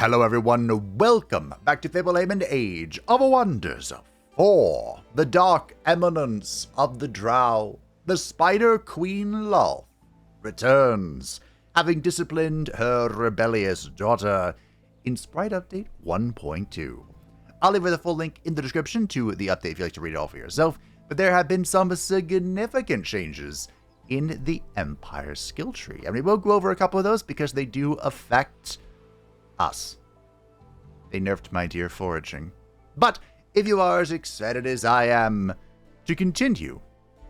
Hello everyone, welcome back to Fable and Age of Wonders 4. The dark eminence of the Drow, the Spider Queen Lolth, returns, having disciplined her rebellious daughter in Sprite Update 1.2. I'll leave the full link in the description to the update if you'd like to read it all for yourself, but there have been some significant changes in the Empire skill tree, and we will go over a couple of those because they do affect us. They nerfed my dear foraging. But if you are as excited as I am to continue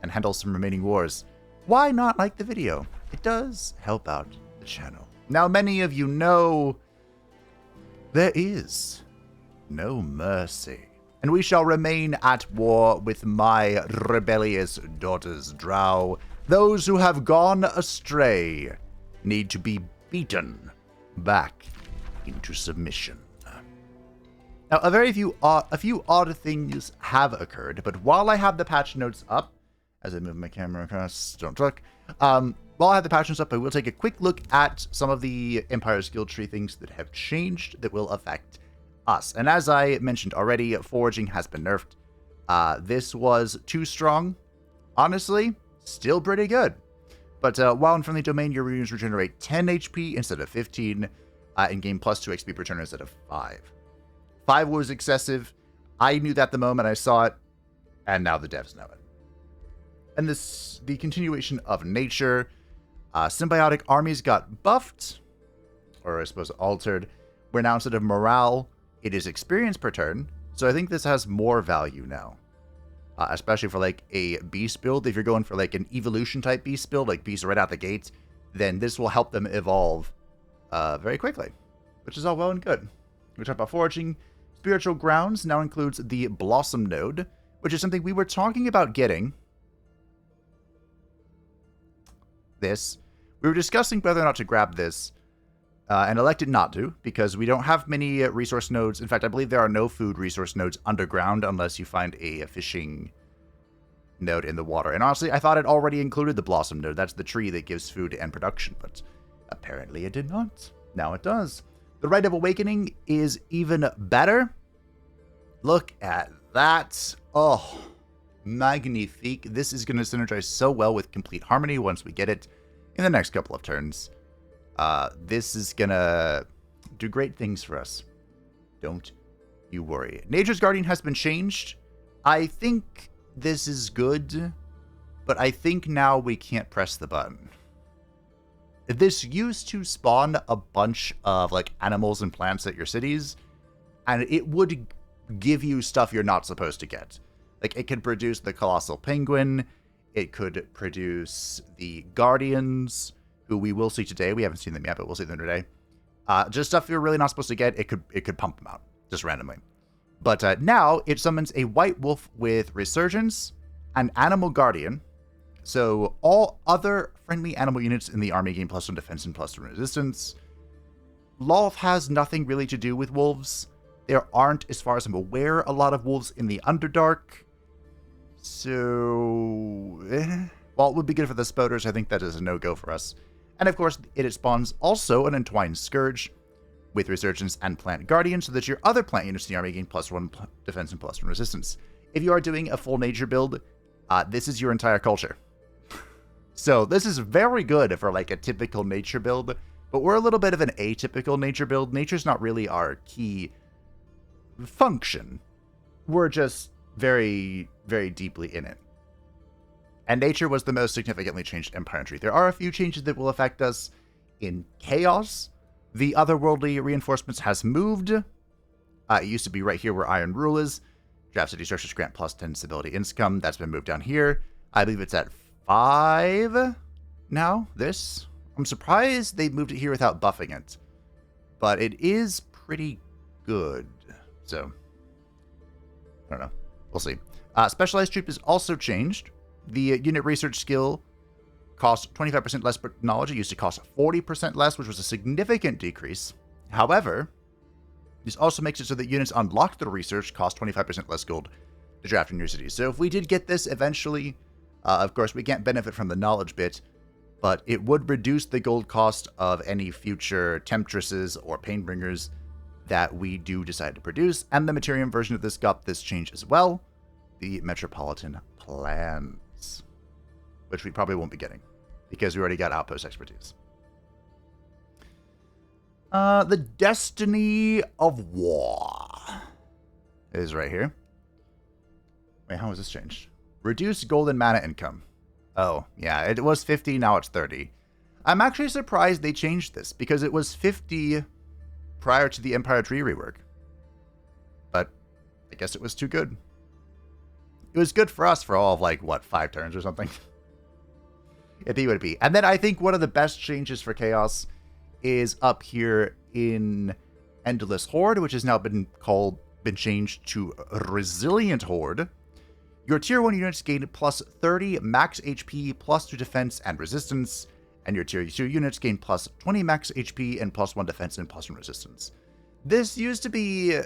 and handle some remaining wars, why not like the video? It does help out the channel. Now, many of you know there is no mercy, and we shall remain at war with my rebellious daughters Drow. Those who have gone astray need to be beaten back into submission. Now, a few odd things have occurred, but while I have the patch notes up, as I move my camera across, don't look, while I have the patch notes up, I will take a quick look at some of the Empire skill tree things that have changed that will affect us. And as I mentioned already, foraging has been nerfed. This was too strong. Honestly, still pretty good. But while in friendly domain, your units regenerate 10 HP instead of 15, and gain plus 2 XP per turn instead of 5. 5 was excessive. I knew that the moment I saw it, and now the devs know it. And the continuation of nature. Symbiotic armies got buffed, or I suppose altered, where now instead of morale, it is experience per turn. So I think this has more value now. Especially for like a beast build. If you're going for like an evolution type beast build, like beasts right out the gate, then this will help them evolve very quickly, which is all well and good. We talked about foraging. Spiritual Grounds now includes the Blossom node, which is something we were talking about getting. This. We were discussing whether or not to grab this, and elected not to, because we don't have many resource nodes. In fact, I believe there are no food resource nodes underground unless you find a fishing node in the water. And honestly, I thought it already included the Blossom node. That's the tree that gives food and production, but apparently it did not. Now it does. The Rite of Awakening is even better. Look at that. Oh, magnifique. This is going to synergize so well with Complete Harmony once we get it in the next couple of turns. This is going to do great things for us. Don't you worry. Nature's Guardian has been changed. I think this is good, but I think now we can't press the button. This used to spawn a bunch of like animals and plants at your cities, and it would give you stuff you're not supposed to get. Like, it could produce the Colossal Penguin, it could produce the Guardians, who we will see today. We haven't seen them yet, but we'll see them today. Just stuff you're really not supposed to get. It could pump them out, just randomly. But now it summons a White Wolf with Resurgence, an Animal Guardian. So all other friendly animal units in the army gain +1 defense and +1 resistance. Lolth has nothing really to do with wolves. There aren't, as far as I'm aware, a lot of wolves in the Underdark. So, while it would be good for the Spoders, I think that is a no-go for us. And of course, it spawns also an Entwined Scourge with Resurgence and Plant Guardian, so that your other plant units in the army gain +1 defense and +1 resistance. If you are doing a full nature build, this is your entire culture. So this is very good for like a typical nature build, but we're a little bit of an atypical nature build. Nature's not really our key function. We're just very, very deeply in it. And nature was the most significantly changed Empire tree. There are a few changes that will affect us in Chaos. The otherworldly reinforcements has moved. It used to be right here where Iron Rule is. Draft city structures grant +10 stability income. That's been moved down here. I believe it's at 5 now. This, I'm surprised they moved it here without buffing it, but it is pretty good. So I don't know, we'll see. Specialized troop is also changed. The unit research skill costs 25% less knowledge. It used to cost 40% less, which was a significant decrease. However, this also makes it so that units unlocked through research cost 25% less gold to draft in your cities. So if we did get this eventually, of course, we can't benefit from the knowledge bit, but it would reduce the gold cost of any future Temptresses or Painbringers that we do decide to produce. And the Materium version of this got this change as well. The Metropolitan Plans, which we probably won't be getting because we already got Outpost Expertise. The Destiny of War is right here. Wait, how was this changed? Reduce golden mana income. Oh, yeah, it was 50, now it's 30. I'm actually surprised they changed this, because it was 50 prior to the Empire Tree rework. But I guess it was too good. It was good for us for all of, like, what, 5 turns or something? If he would be. And then I think one of the best changes for Chaos is up here in Endless Horde, which has now been changed to Resilient Horde. Your tier 1 units gain plus 30 max HP, plus 2 defense and resistance, and your tier 2 units gain plus 20 max HP and plus 1 defense and plus 1 resistance. This used to be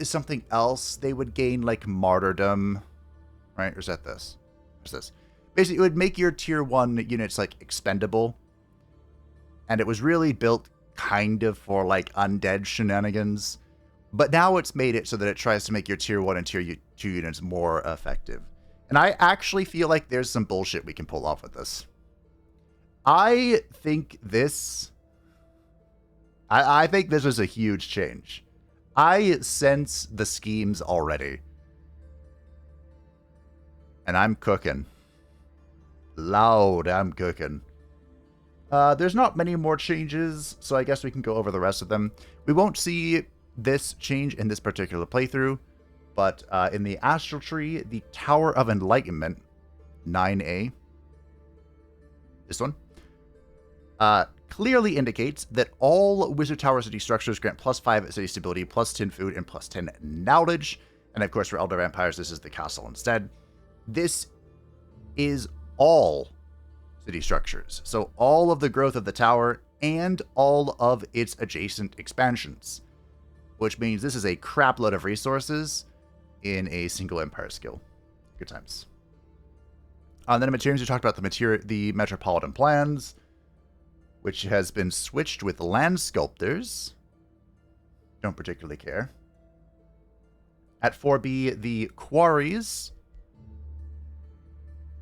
something else. They would gain like Martyrdom, right? Or is that this? What's this? Basically, it would make your tier 1 units like expendable, and it was really built kind of for like undead shenanigans. But now it's made it so that it tries to make your tier 1 and tier 2 units more effective. And I actually feel like there's some bullshit we can pull off with this. I think this was a huge change. I sense the schemes already. And I'm cooking. Loud, I'm cooking. There's not many more changes, so I guess we can go over the rest of them. We won't see this change in this particular playthrough, but in the Astral Tree, the Tower of Enlightenment, 9A, this one, clearly indicates that all Wizard Tower city structures grant plus 5 city stability, plus 10 food, and plus 10 knowledge. And of course, for Elder Vampires, this is the castle instead. This is all city structures, so all of the growth of the tower and all of its adjacent expansions, which means this is a crap load of resources in a single Empire skill. Good times. Then in Materials, we talked about the Metropolitan Plans, which has been switched with Land Sculptors. Don't particularly care. At 4B, the Quarries,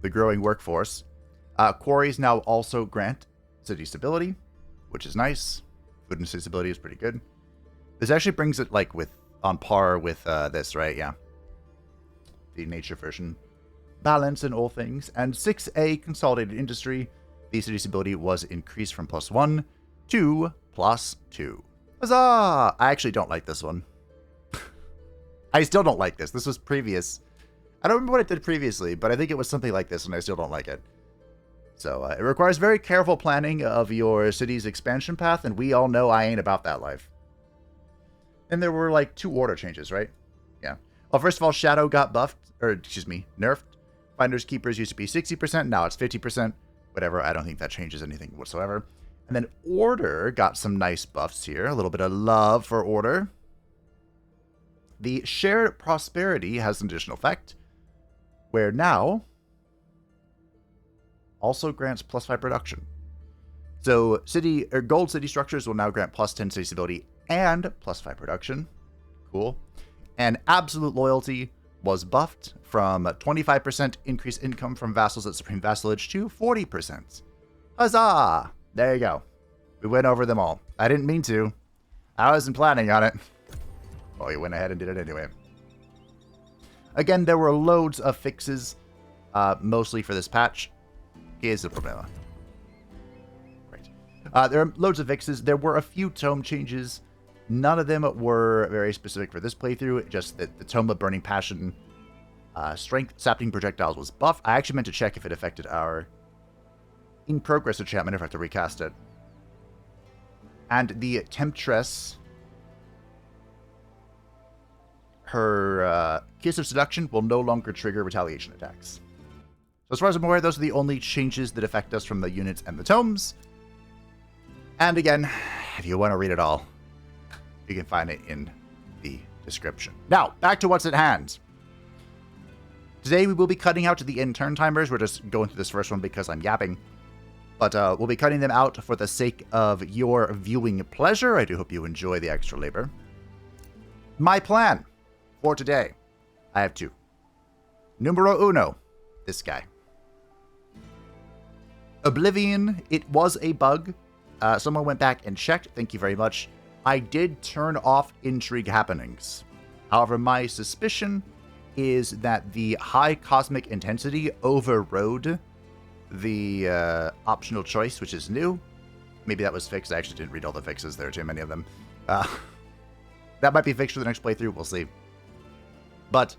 the growing workforce. Quarries now also grant city stability, which is nice. Food and city stability is pretty good. This actually brings it like on par with this, right? Yeah. The nature version. Balance in all things. And 6A, Consolidated Industry. The city stability was increased from +1 to +2. Huzzah! I actually don't like this one. I still don't like this. This was previous. I don't remember what it did previously, but I think it was something like this, and I still don't like it. So it requires very careful planning of your city's expansion path, and we all know I ain't about that life. And there were like 2 order changes, right? Yeah. Well, first of all, Shadow got buffed, or excuse me, nerfed. Finders Keepers used to be 60%, now it's 50%. Whatever, I don't think that changes anything whatsoever. And then Order got some nice buffs here. A little bit of love for Order. The Shared Prosperity has an additional effect, where now also grants +5 production. So gold city structures will now grant +10 city stability and +5 production. Cool. And Absolute Loyalty was buffed from 25% increased income from vassals at Supreme Vassalage to 40%. Huzzah! There you go. We went over them all. I didn't mean to. I wasn't planning on it. Oh, you went ahead and did it anyway. Again, there were loads of fixes, mostly for this patch. Here's the problem. Great. There are loads of fixes. There were a few tome changes. None of them were very specific for this playthrough, just that the Tome of Burning Passion strength sapping projectiles was buffed. I actually meant to check if it affected our in-progress enchantment, if I have to recast it. And the Temptress, her Kiss of Seduction will no longer trigger retaliation attacks. So as far as I'm aware, those are the only changes that affect us from the units and the tomes. And again, if you want to read it all, you can find it in the description. Now, back to what's at hand. Today we will be cutting out to the end turn timers. We're just going through this first one because I'm yapping. But we'll be cutting them out for the sake of your viewing pleasure. I do hope you enjoy the extra labor. My plan for today, I have two. Numero uno, this guy. Oblivion, it was a bug. Someone went back and checked. Thank you very much. I did turn off intrigue happenings. However, my suspicion is that the high cosmic intensity overrode the optional choice, which is new. Maybe that was fixed. I actually didn't read all the fixes. There are too many of them. That might be fixed for the next playthrough. We'll see. But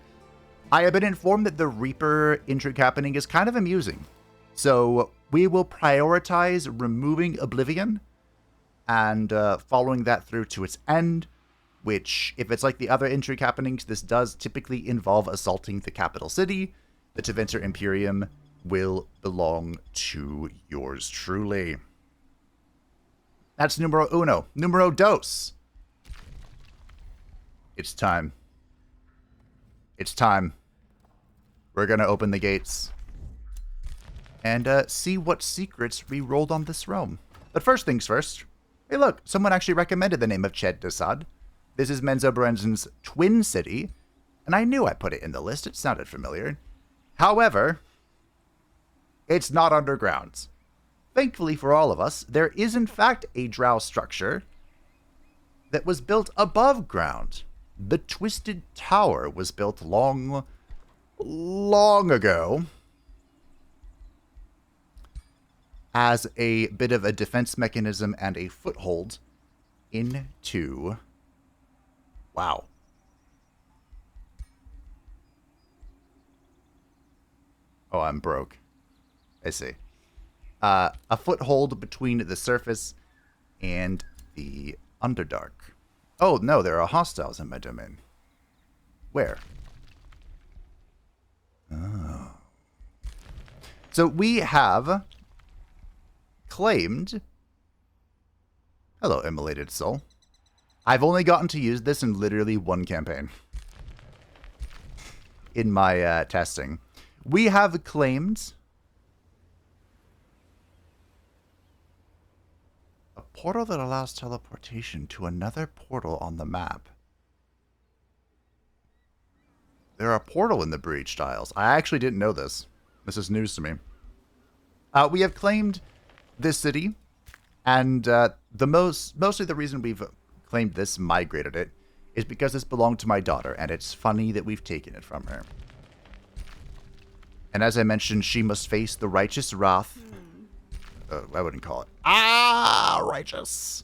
I have been informed that the Reaper intrigue happening is kind of amusing. So we will prioritize removing Oblivion and following that through to its end, which, if it's like the other intrigue happenings, this does typically involve assaulting the capital city. The Tevinter Imperium will belong to yours truly. That's numero uno. Numero dos. It's time. It's time. We're going to open the gates and see what secrets we rolled on this realm. But first things first. Hey, look, someone actually recommended the name of Ched Desad. This is Menzo Berenzen's twin city, and I knew I put it in the list. It sounded familiar. However, it's not underground. Thankfully for all of us, there is in fact a drow structure that was built above ground. The Twisted Tower was built long ago as a bit of a defense mechanism and a foothold into... Wow. Oh, I'm broke. I see. A foothold between the surface and the Underdark. Oh, no, there are hostiles in my domain. Where? Oh. So we have claimed... Hello, immolated soul. I've only gotten to use this in literally one campaign. In my testing. We have claimed... a portal that allows teleportation to another portal on the map. There are a portal in the Breached Isles. I actually didn't know this. This is news to me. We have claimed this city, and mostly the reason we've claimed this, migrated it, is because this belonged to my daughter, and it's funny that we've taken it from her. And as I mentioned, she must face the righteous wrath. I wouldn't call it. Righteous.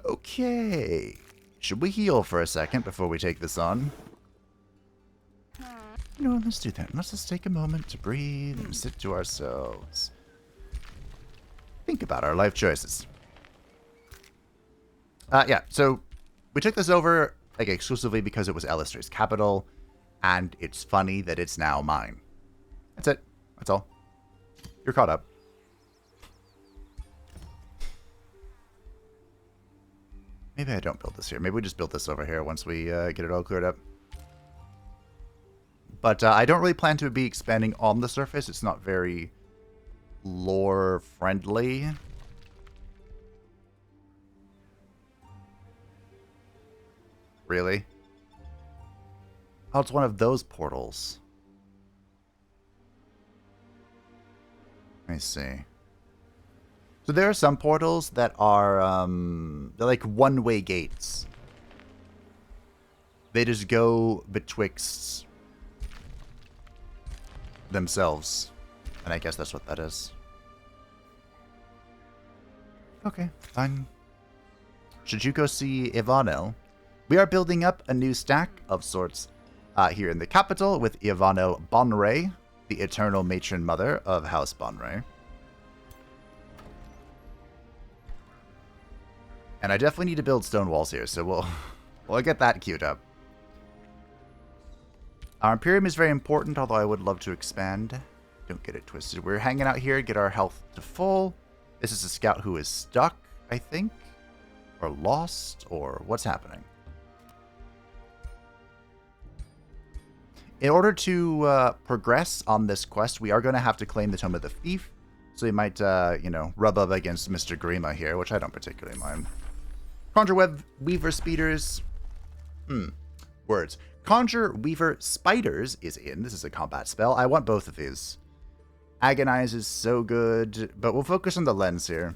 Okay. Should we heal for a second before we take this on? You know, let's do that. Let's just take a moment to breathe and sit to ourselves. Think about our life choices. Yeah, so we took this over like exclusively because it was Alistair's capital, and it's funny that it's now mine. That's it. That's all. You're caught up. Maybe I don't build this here. Maybe we just build this over here once we get it all cleared up. But I don't really plan to be expanding on the surface. It's not very lore-friendly. Really? Oh, it's one of those portals. I see. So there are some portals that are, they're like one-way gates. They just go betwixt themselves. And I guess that's what that is. Okay, fine. Should you go see Ivanel? We are building up a new stack of sorts here in the capital with Ivanel Bonray, the eternal matron mother of House Bonray. And I definitely need to build stone walls here, so we'll get that queued up. Our Imperium is very important, although I would love to expand. Don't get it twisted. We're hanging out here, get our health to full. This is a scout who is stuck, I think. Or lost, or what's happening? In order to progress on this quest, we are going to have to claim the Tome of the Thief. So he might, you know, rub up against Mr. Grima here, which I don't particularly mind. Conjure Weaver Speeders. Words. Conjure Weaver Spiders is in. This is a combat spell. I want both of these. Agonize is so good, but we'll focus on the lens here.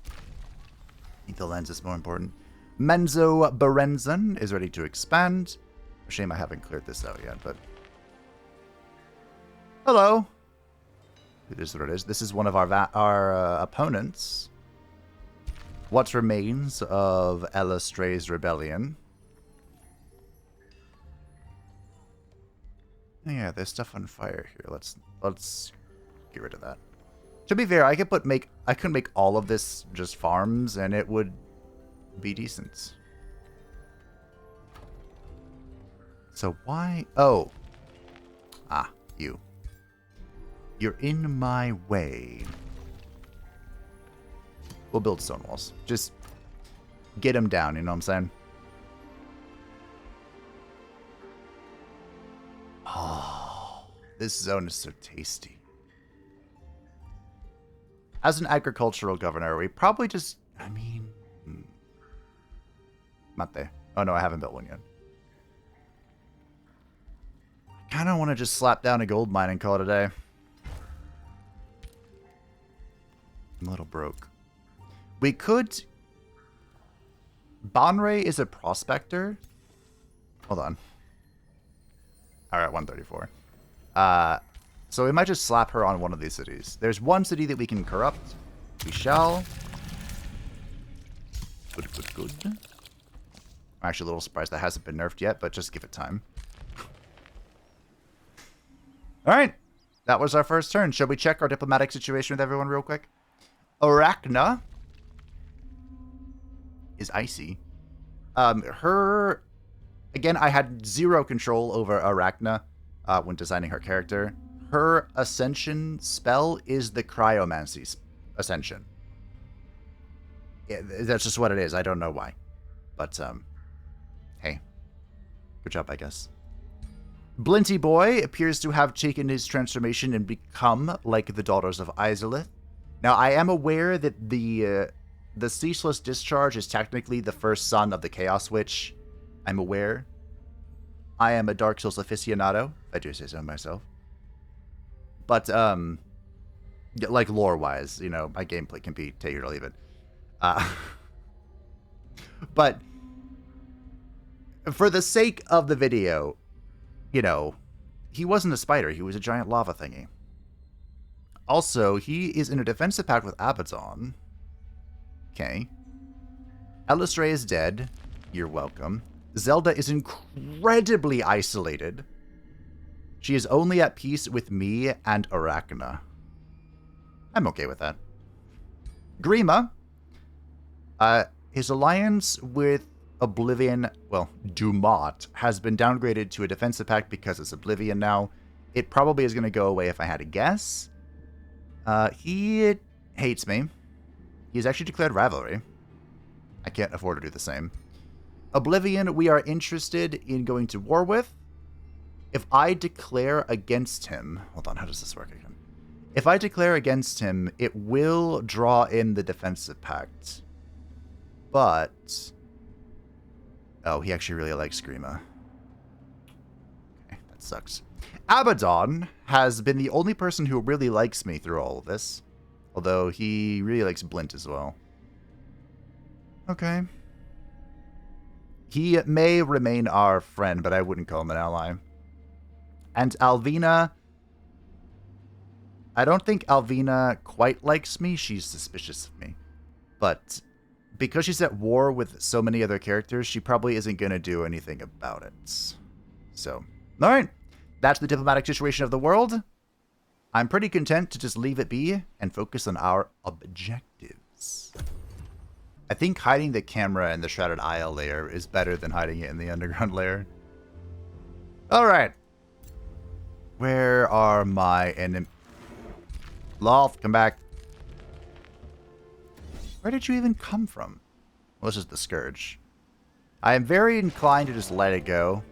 I think the lens is more important. Menzo Berenzan is ready to expand. Shame I haven't cleared this out yet, but... Hello! It is what it is. This is one of our opponents. What remains of Elistray's rebellion. Yeah, there's stuff on fire here. Let's get rid of that. To be fair, I could make all of this just farms and it would be decent. So why? Oh. Ah, you. You're in my way. We'll build stone walls. Just get them down, you know what I'm saying? Oh, this zone is so tasty. As an agricultural governor, we probably just, I mean... Mate. Oh no, I haven't built one yet. I kind of want to just slap down a gold mine and call it a day. I'm a little broke. We could... Bonray is a prospector. Hold on. Alright, 134. So we might just slap her on one of these cities. There's one city that we can corrupt. We shall. Good, good, good. I'm actually a little surprised that hasn't been nerfed yet, but just give it time. Alright. That was our first turn. Shall we check our diplomatic situation with everyone real quick? Arachna is icy. Her... Again, I had zero control over Arachna when designing her character. Her Ascension spell is the Cryomancy Ascension. Yeah, that's just what it is. I don't know why. But, hey. Good job, I guess. Blinty Boy appears to have taken his transformation and become like the Daughters of Izalith. Now, I am aware that the Ceaseless Discharge is technically the first son of the Chaos Witch. I'm aware. I am a Dark Souls aficionado. I do say so myself. But, like lore-wise, you know, my gameplay can be take it or leave it. But, for the sake of the video, you know, he wasn't a spider. He was a giant lava thingy. Also, he is in a defensive pact with Abaddon. Okay. Elistray is dead. You're welcome. Zelda is incredibly isolated. She is only at peace with me and Arachna. I'm okay with that. Grima. His alliance with Oblivion, well, Dumat, has been downgraded to a defensive pact because it's Oblivion now. It probably is going to go away if I had to guess. He hates me. He's actually declared rivalry. I can't afford to do the same. Oblivion, we are interested in going to war with. If I declare against him... Hold on, how does this work again? If I declare against him, it will draw in the defensive pact. But... Oh, he actually really likes Grima. Okay, that sucks. Abaddon has been the only person who really likes me through all of this. Although he really likes Blint as well. Okay. He may remain our friend, but I wouldn't call him an ally. And Alvina... I don't think Alvina quite likes me. She's suspicious of me. But because she's at war with so many other characters, she probably isn't going to do anything about it. So, alright. That's the diplomatic situation of the world. I'm pretty content to just leave it be and focus on our objectives. I think hiding the camera in the Shrouded Isle layer is better than hiding it in the underground layer. Alright. Where are my enemies? Lolth, come back. Where did you even come from? Well, this is the Scourge. I am very inclined to just let it go.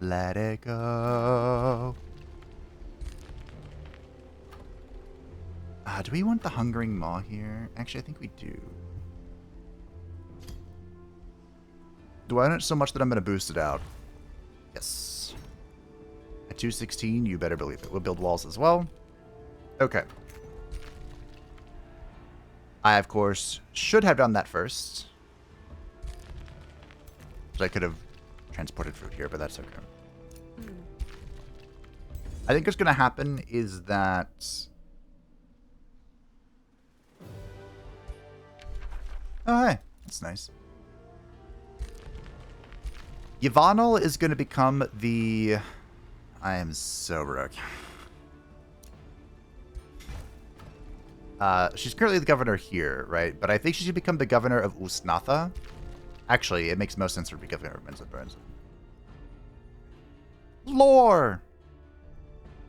Let it go. Do we want the Hungering Maw here? Actually, I think we do. Do I want it so much that I'm going to boost it out? Yes. At 216, you better believe it. We'll build walls as well. Okay. I, of course, should have done that first. So I could have transported food here, but that's okay. I think what's going to happen is that... Oh, hey. That's nice. Yvanel is going to become the... I am so broke. She's currently the governor here, right? But I think she should become the governor of Usnatha. Actually, it makes most sense for her to be governor of Mensa. Lore!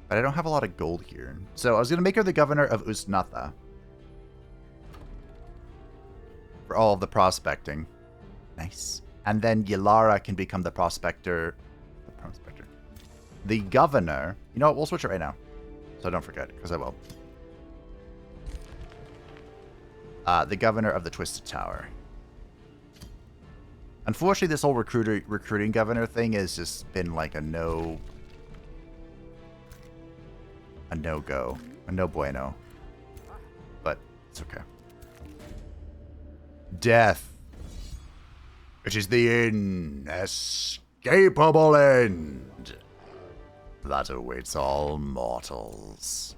But I don't have a lot of gold here. So I was going to make her the governor of Usnatha. For all of the prospecting. Nice. And then Ylara can become the prospector. The governor. You know what? We'll switch it right now. So don't forget, because I will. The governor of the Twisted Tower. Unfortunately, this whole recruiting governor thing has just been like a no-go. A no bueno. But it's okay. Death. Which is the inescapable end that awaits all mortals.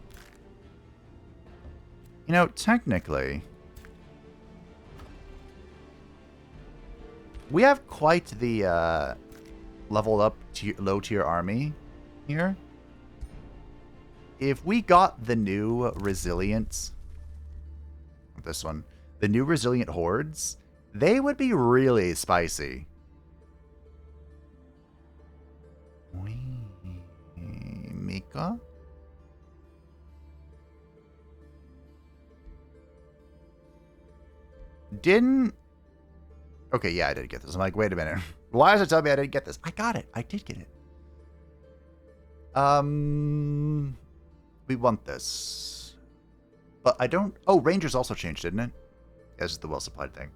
You know, technically, we have quite the leveled up low tier army here. If we got the new resilient, this one, the new resilient hordes, they would be really spicy. Mika? Didn't... Okay, yeah, I did get this. I'm like, wait a minute. Why does it tell me I didn't get this? I got it. I did get it. We want this. But I don't... Oh, Rangers also changed, didn't it? This is the well-supplied thing.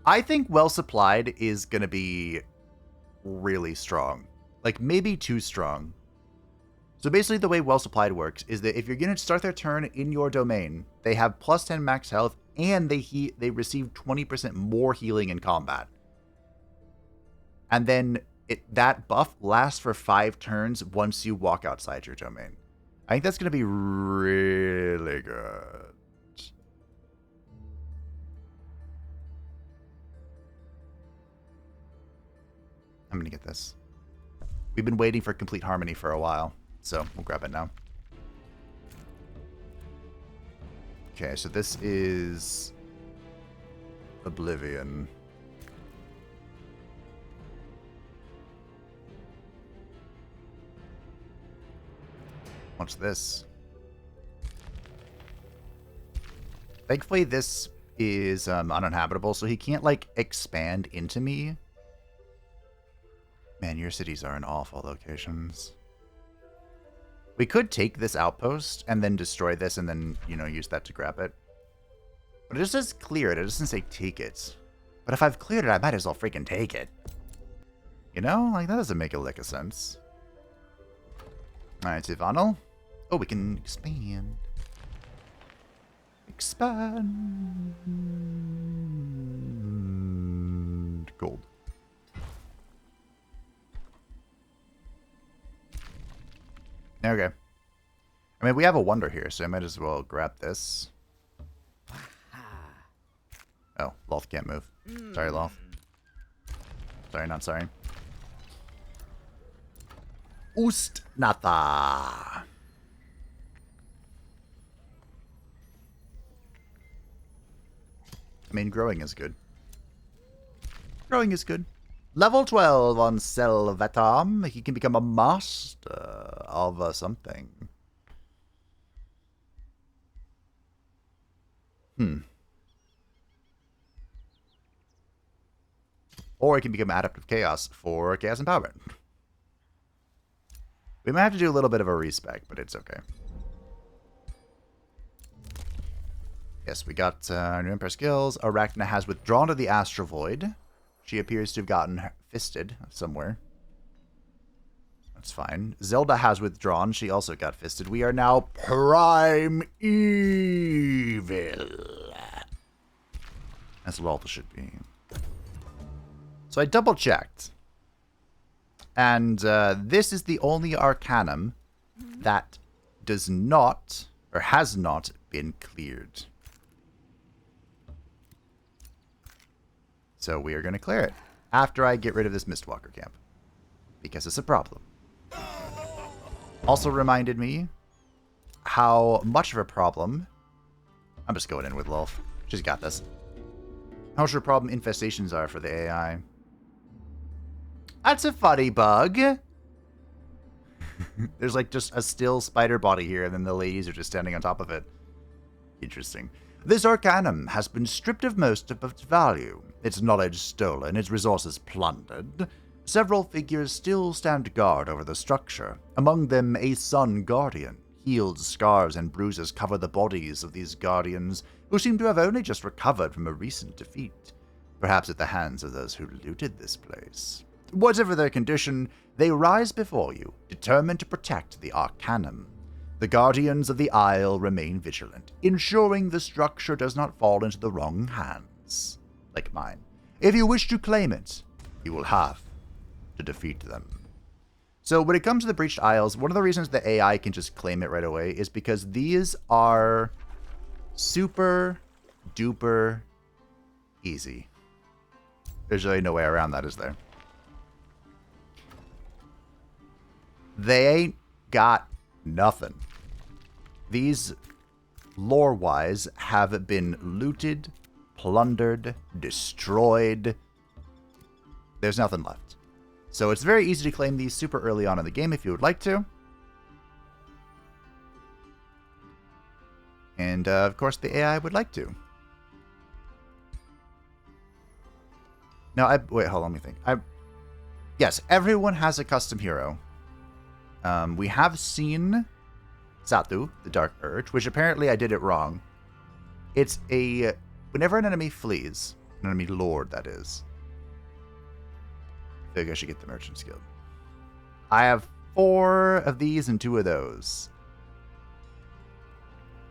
I think well-supplied is going to be really strong. Like, maybe too strong. So basically the way well-supplied works is that if you're going to start their turn in your domain, they have plus 10 max health, and they receive 20% more healing in combat. And then that buff lasts for 5 turns once you walk outside your domain. I think that's going to be really good. I'm going to get this. We've been waiting for complete harmony for a while, so we'll grab it now. Okay, so this is Oblivion. What's this? Thankfully, this is uninhabitable, so he can't, like, expand into me. Man, your cities are in awful locations. We could take this outpost and then destroy this and then, you know, use that to grab it. But it just says clear it. It doesn't say take it. But if I've cleared it, I might as well freaking take it. You know? Like, that doesn't make a lick of sense. Alright, Ivanel. Oh, we can expand. Expand. Gold. Okay. I mean, we have a wonder here, so I might as well grab this. Oh, Lolth can't move. Sorry, Lolth. Sorry, not sorry. Ustnatha. I mean, growing is good. Growing is good. Level 12 on Selvatam. He can become a master of something. Or he can become Adept of Chaos for Chaos Empowerment. We might have to do a little bit of a respec, but it's okay. Yes, we got new Empire skills. Arachna has withdrawn to the Astral Void. She appears to have gotten fisted somewhere. That's fine. Zelda has withdrawn. She also got fisted. We are now Prime Evil. As Lolth should be. So I double checked. And this is the only Arcanum that does not, or has not, been cleared. So we are going to clear it after I get rid of this Mistwalker camp. Because it's a problem. Also reminded me how much of a problem... I'm just going in with Lolth. She's got this. How much of a problem infestations are for the AI. That's a funny bug. There's like just a still spider body here, and then the ladies are just standing on top of it. Interesting. This Arcanum has been stripped of most of its value, its knowledge stolen, its resources plundered. Several figures still stand guard over the structure, among them a Sun Guardian. Healed scars and bruises cover the bodies of these Guardians, who seem to have only just recovered from a recent defeat, perhaps at the hands of those who looted this place. Whatever their condition, they rise before you, determined to protect the Arcanum. The Guardians of the Isle remain vigilant, ensuring the structure does not fall into the wrong hands, like mine. If you wish to claim it, you will have to defeat them. So when it comes to the Breached Isles, one of the reasons the AI can just claim it right away is because these are super duper easy. There's really no way around that, is there? They ain't got nothing. These, lore-wise, have been looted, plundered, destroyed. There's nothing left. So it's very easy to claim these super early on in the game if you would like to. And, of course, the AI would like to. Now, wait, hold on, let me think. Yes, everyone has a custom hero. We have seen Satu, the Dark Urge, which apparently I did it wrong. It's a... Whenever an enemy flees, an enemy lord, that is, I think I should get the Merchant's Guild. I have 4 of these and 2 of those.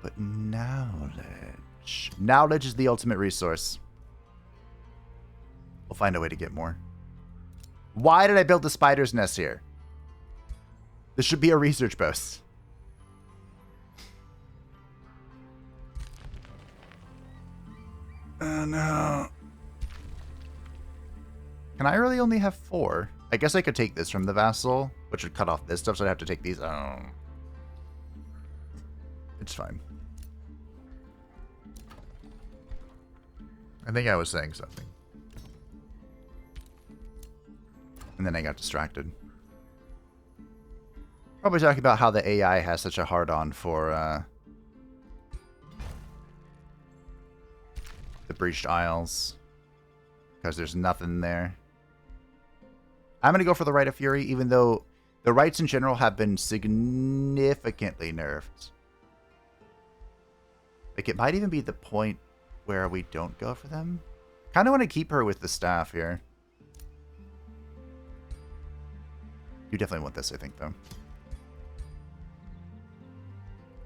But knowledge... Knowledge is the ultimate resource. We'll find a way to get more. Why did I build the spider's nest here? This should be a research post. Oh no. Can I really only have 4? I guess I could take this from the vassal, which would cut off this stuff, so I'd have to take these. Oh. It's fine. I think I was saying something. And then I got distracted. Probably talking about how the AI has such a hard-on for the Breached Isles. Because there's nothing there. I'm going to go for the Rite of Fury, even though the rights in general have been significantly nerfed. Like, it might even be the point where we don't go for them. Kind of want to keep her with the staff here. You definitely want this, I think, though.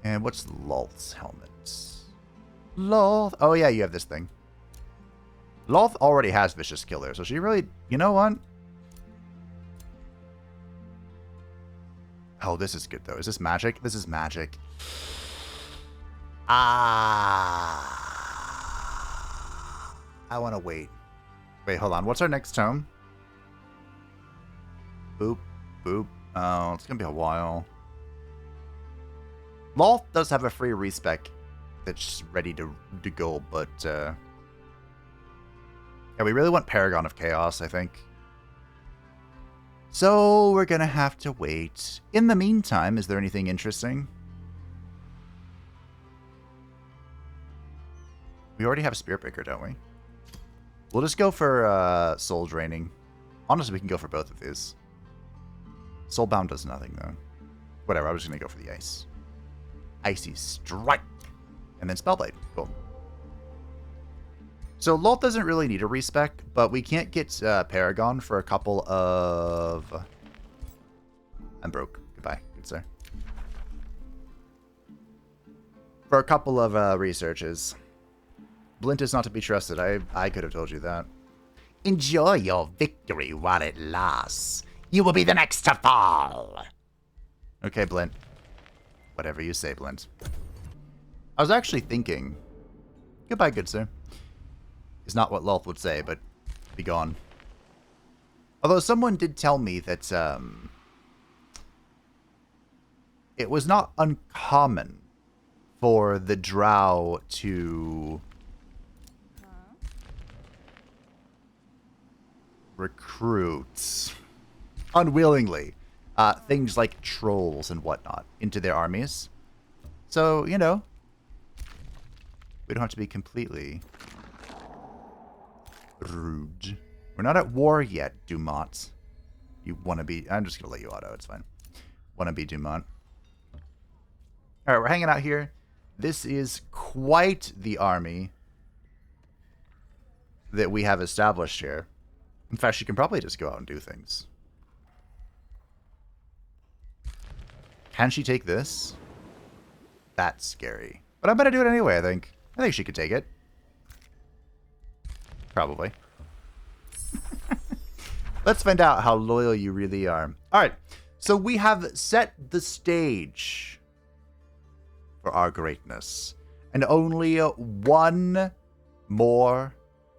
And what's Lolth's helmet? Lolth. Oh, yeah, you have this thing. Lolth already has Vicious Killer, so she really... You know what? Oh, this is good, though. Is this magic? This is magic. Ah. I want to wait. Wait, hold on. What's our next tome? Boop. Boop. Oh, it's going to be a while. Lolth does have a free respec that's ready to go, but yeah, we really want Paragon of Chaos, I think. So we're gonna have to wait. In the meantime, is there anything interesting? We already have Spirit Breaker, don't we? We'll just go for Soul Draining. Honestly, we can go for both of these. Soulbound does nothing, though. Whatever, I was just gonna go for the Ice. Icy Strike. And then Spellblade. Cool. So Lolth doesn't really need a respec, but we can't get Paragon for a couple of... I'm broke. Goodbye, good sir. For a couple of researches. Blint is not to be trusted. I could have told you that. Enjoy your victory while it lasts. You will be the next to fall. Okay, Blint. Whatever you say, Blint. I was actually thinking... Goodbye, good sir. Is not what Lolth would say, but be gone. Although someone did tell me that it was not uncommon for the drow to recruit unwillingly things like trolls and whatnot into their armies. So, you know, we don't have to be completely rude. We're not at war yet, Dumont. You want to be... I'm just going to let you auto. It's fine. Want to be Dumont. All right, we're hanging out here. This is quite the army that we have established here. In fact, she can probably just go out and do things. Can she take this? That's scary. But I'm going to do it anyway, I think. I think she could take it. Probably. Let's find out how loyal you really are. All right. So we have set the stage for our greatness. And only one more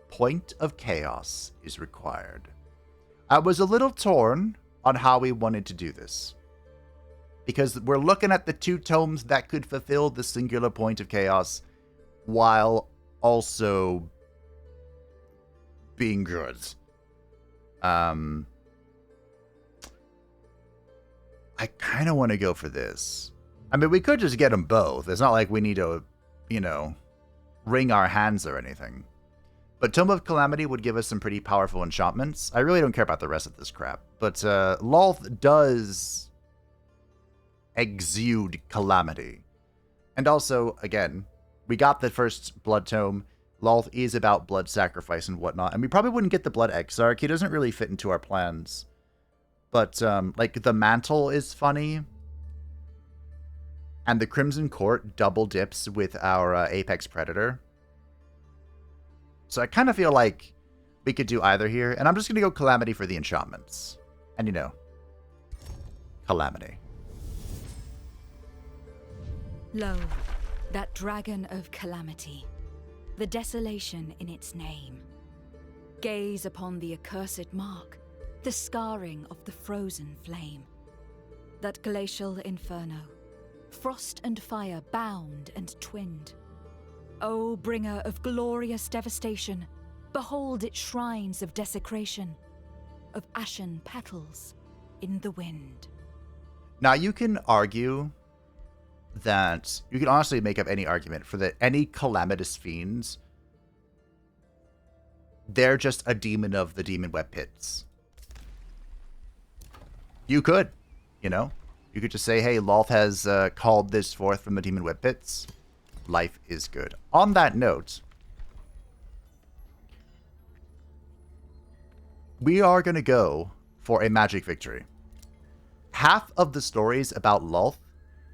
point of chaos is required. I was a little torn on how we wanted to do this. Because we're looking at the two tomes that could fulfill the singular point of chaos while also being good. I kind of want to go for this. I mean, we could just get them both. It's not like we need to, you know, wring our hands or anything. But Tome of Calamity would give us some pretty powerful enchantments. I really don't care about the rest of this crap. But Lolth does exude calamity. And also, again, we got the first Blood Tome. Lolth is about blood sacrifice and whatnot. And we probably wouldn't get the Blood Exarch. He doesn't really fit into our plans. But, like, the Mantle is funny. And the Crimson Court double dips with our Apex Predator. So I kind of feel like we could do either here. And I'm just going to go Calamity for the enchantments. And, you know, Calamity. Lo, that dragon of calamity, the desolation in its name. Gaze upon the accursed mark, the scarring of the frozen flame. That glacial inferno, frost and fire bound and twinned. O bringer of glorious devastation, behold its shrines of desecration, of ashen petals in the wind. Now you can argue that you can honestly make up any argument for that any calamitous fiends, they're just a demon of the demon web pits. You could, you know, you could just say, hey, Lolth has called this forth from the demon web pits. Life is good. On that note, we are going to go for a magic victory. Half of the stories about Lolth,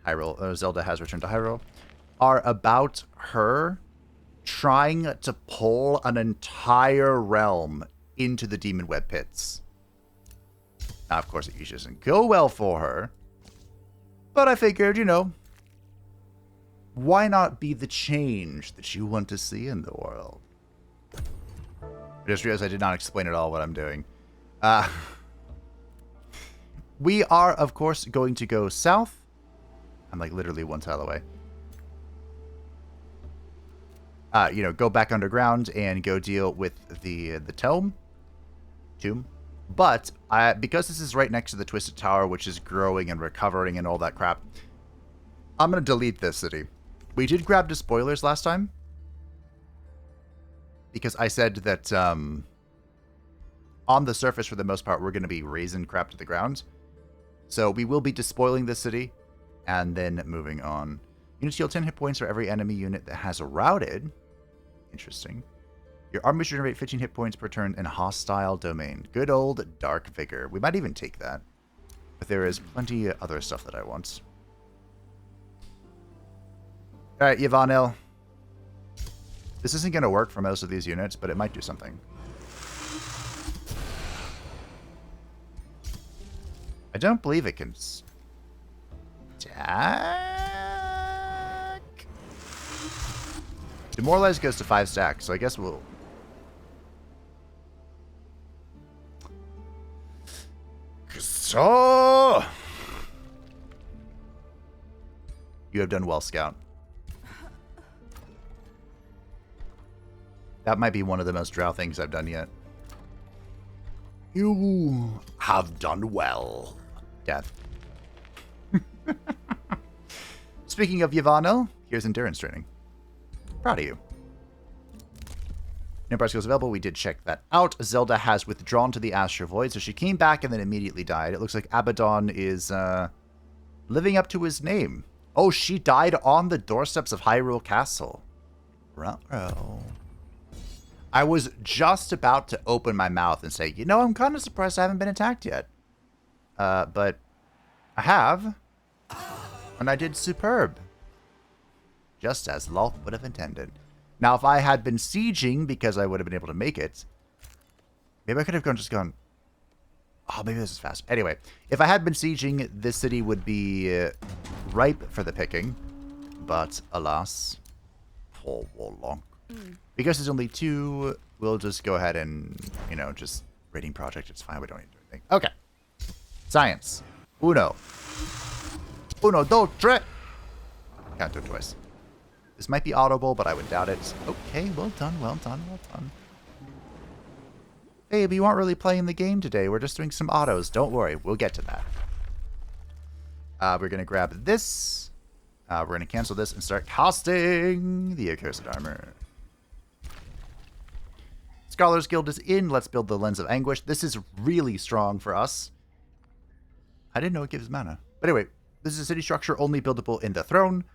Hyrule, Zelda has returned to Hyrule, are about her trying to pull an entire realm into the demon web pits. Now, of course, it usually doesn't go well for her, but I figured, you know, why not be the change that you want to see in the world? I just realized I did not explain at all what I'm doing. We are, of course, going to go south. I'm like literally one tile away. You know, go back underground and go deal with the tomb. But because this is right next to the Twisted Tower, which is growing and recovering and all that crap, I'm going to delete this city. We did grab the spoilers last time, because I said that on the surface, for the most part, we're going to be razing crap to the ground. So we will be despoiling this city and then moving on. Units heal 10 hit points for every enemy unit that has routed. Interesting. Your army should generate 15 hit points per turn in a hostile domain. Good old Dark Vigor. We might even take that. But there is plenty of other stuff that I want. Alright, Yvanil. This isn't going to work for most of these units, but it might do something. I don't believe it can stack. Demoralize goes to 5 stacks, so I guess we'll... So... You have done well, Scout. That might be one of the most drow things I've done yet. You have done well. Death. Speaking of Yvanil, here's endurance training. Proud of you. Empire skills available. We did check that out. Zelda has withdrawn to the Astral Void, so she came back and then immediately died. It looks like Abaddon is living up to his name. Oh, she died on the doorsteps of Hyrule Castle. Ruh-roh. I was just about to open my mouth and say, you know, I'm kind of surprised I haven't been attacked yet. But I have. And I did superb. Just as Lolth would have intended. Now, if I had been sieging, because I would have been able to make it, maybe I could have just gone, oh, maybe this is fast. Anyway, if I had been sieging, this city would be ripe for the picking. But, alas, for Warlock. Because there's only 2, we'll just go ahead and, you know, just raiding project. It's fine. We don't need to do anything. Okay. Science. Uno. Uno, dos, tres. Can't do it twice. This might be audible, but I would doubt it. Okay, well done, well done, well done. Hey, but you aren't really playing the game today. We're just doing some autos. Don't worry, we'll get to that. We're going to grab this. We're going to cancel this and start casting the Accursed Armor. Scholar's Guild is in. Let's build the Lens of Anguish. This is really strong for us. I didn't know it gives mana. But anyway, this is a city structure only buildable in the throne.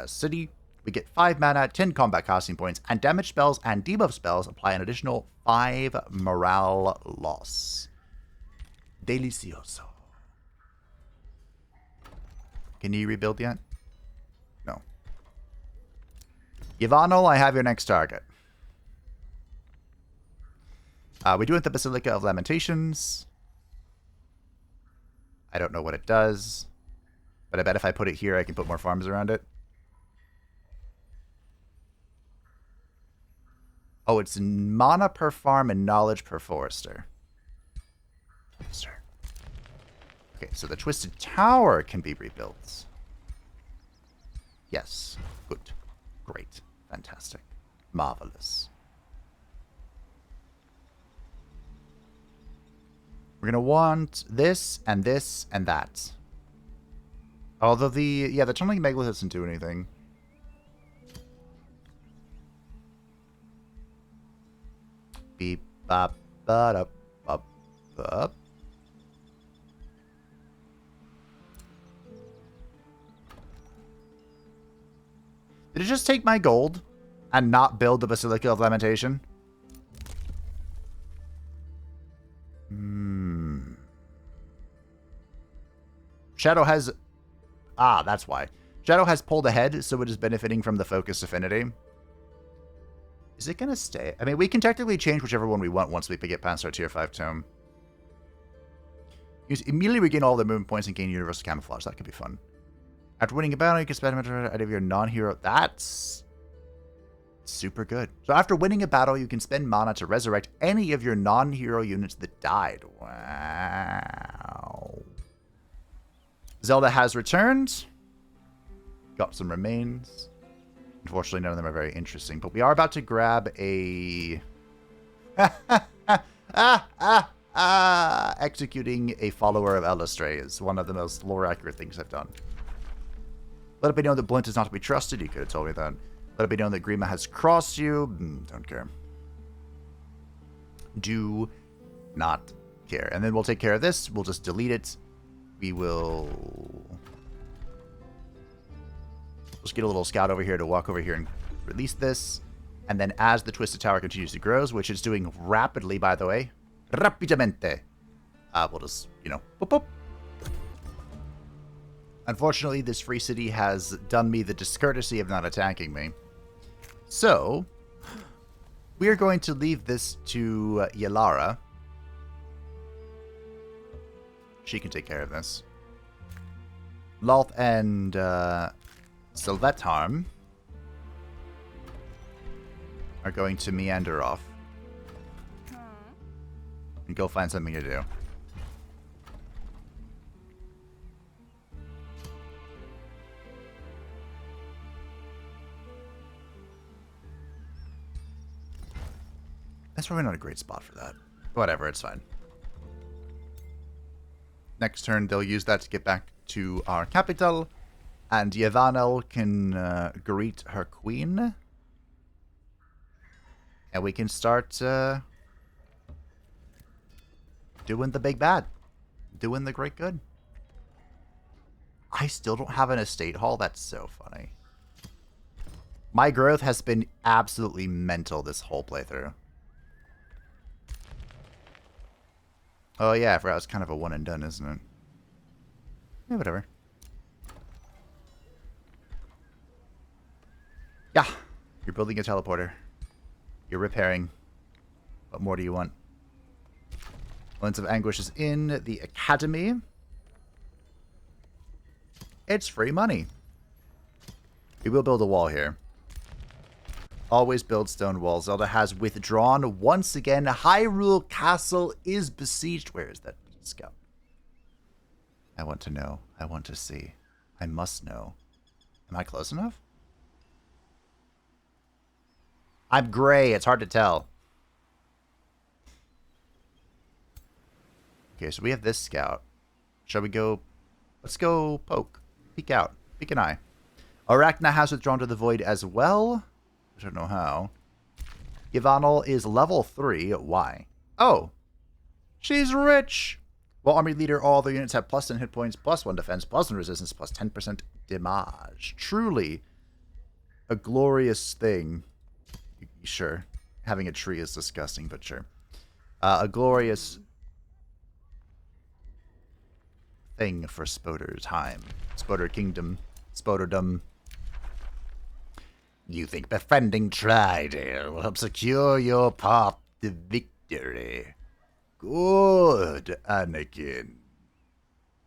City. We get 5 mana, 10 combat casting points, and damage spells and debuff spells apply an additional 5 morale loss. Delicioso. Can you rebuild yet? No. Yvanil, I have your next target. We do it the Basilica of Lamentations. I don't know what it does, but I bet if I put it here, I can put more farms around it. Oh, it's mana per farm and knowledge per forester. Okay, so the Twisted Tower can be rebuilt. Yes. Good. Great. Fantastic. Marvelous. We're going to want this and this and that. Although the tunneling megalith doesn't do anything. Beep, bop, ba-da, bop, bop. Did it just take my gold and not build the Basilica of Lamentation? Shadow has... Ah, that's why. Shadow has pulled ahead, so it is benefiting from the focus affinity. Is it going to stay? I mean, we can technically change whichever one we want once we get past our tier 5 tome. You immediately regain all the movement points and gain universal camouflage. That could be fun. After winning a battle, you can spend out of your non-hero... That's super good. So after winning a battle, you can spend mana to resurrect any of your non-hero units that died. Wow. Zelda has returned. Got some remains. Unfortunately, none of them are very interesting. But we are about to grab a... Executing a follower of Elistray is one of the most lore-accurate things I've done. Let it be known that Blint is not to be trusted. You could have told me that. Let it be known that Grima has crossed you. Don't care. Do not care. And then we'll take care of this. We'll just delete it. We will... Let's get a little scout over here to walk over here and release this. And then as the Twisted Tower continues to grow, which it's doing rapidly, by the way, rapidamente, we'll just, you know, boop, boop. Unfortunately, this free city has done me the discourtesy of not attacking me. So, we are going to leave this to Yalara. She can take care of this. Lolth and Sylvetharm are going to meander off and go find something to do. That's probably not a great spot for that. Whatever, it's fine. Next turn, they'll use that to get back to our capital, and Yavanel can greet her queen. And we can start doing the big bad. Doing the great good. I still don't have an estate hall. That's so funny. My growth has been absolutely mental this whole playthrough. Oh yeah, I forgot it's kind of a one and done, isn't it? Yeah, whatever. Yeah, you're building a teleporter. You're repairing. What more do you want? Lens of Anguish is in the Academy. It's free money. We will build a wall here. Always build stone walls. Zelda has withdrawn once again. Hyrule Castle is besieged. Where is that scout? I want to know. I want to see. I must know. Am I close enough? I'm gray. It's hard to tell. Okay, so we have this scout. Shall we go? Let's go poke. Peek out. Peek an eye. Arachna has withdrawn to the void as well. I don't know how. Yavanel is level 3. Why? Oh. She's rich. Well, army leader, all the units have plus 10 hit points, plus 1 defense, plus 1 resistance, plus 10% damage. Truly a glorious thing. Sure. Having a tree is disgusting, but sure. A glorious thing for Spoder's time. Spoder Kingdom. Spoderdom. You think befriending Tridale will help secure your path to victory? Good, Anakin.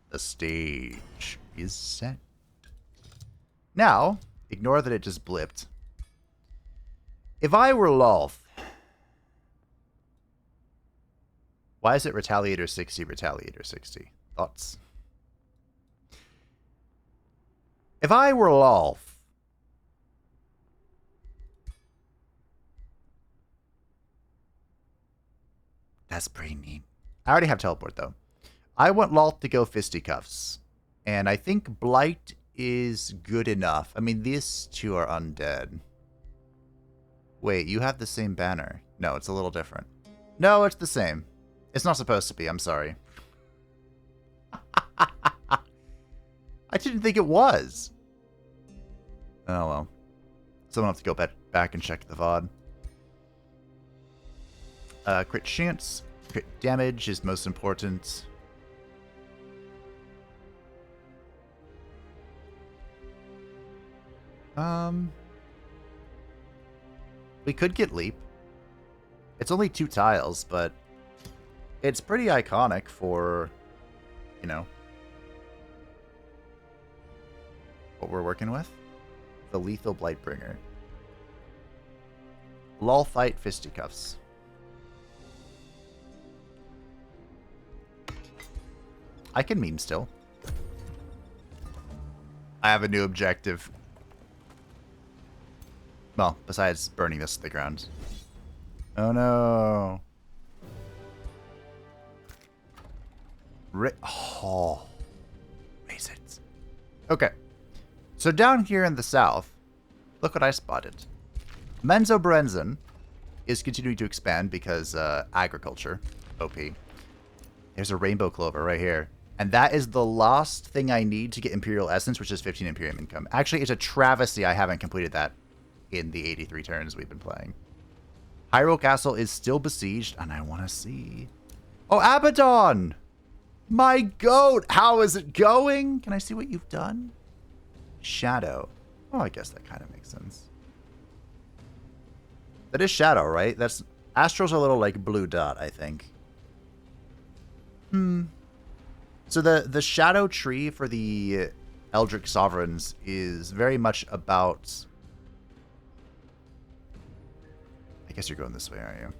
The stage is set. Now, ignore that it just blipped. If I were Lolth... Why is it Retaliator 60, Retaliator 60? Thoughts? If I were Lolth... That's pretty neat. I already have teleport, though. I want Lolth to go fisticuffs. And I think Blight is good enough. I mean, these two are undead. Wait, you have the same banner. No, it's a little different. No, it's the same. It's not supposed to be. I'm sorry. I didn't think it was. Oh, well. Someone will have to go back and check the VOD. Crit chance, crit damage is most important. We could get leap. It's only 2 tiles, but it's pretty iconic for, you know, what we're working with. The Lethal Blightbringer. Lolthite Fisticuffs. I can meme still. I have a new objective. Well, besides burning this to the ground. Oh no. Oh. Raise it. Okay. So down here in the south, look what I spotted. Menzoberranzan is continuing to expand because agriculture. OP. There's a rainbow clover right here. And that is the last thing I need to get Imperial Essence, which is 15 Imperium income. Actually, it's a travesty I haven't completed that in the 83 turns we've been playing. Hyrule Castle is still besieged, and I want to see... Oh, Abaddon! My goat! How is it going? Can I see what you've done? Shadow. Oh, I guess that kind of makes sense. That is Shadow, right? That's... Astral's a little, like, blue dot, I think. So the Shadow tree for the Eldritch Sovereigns is very much about... I guess you're going this way, aren't you?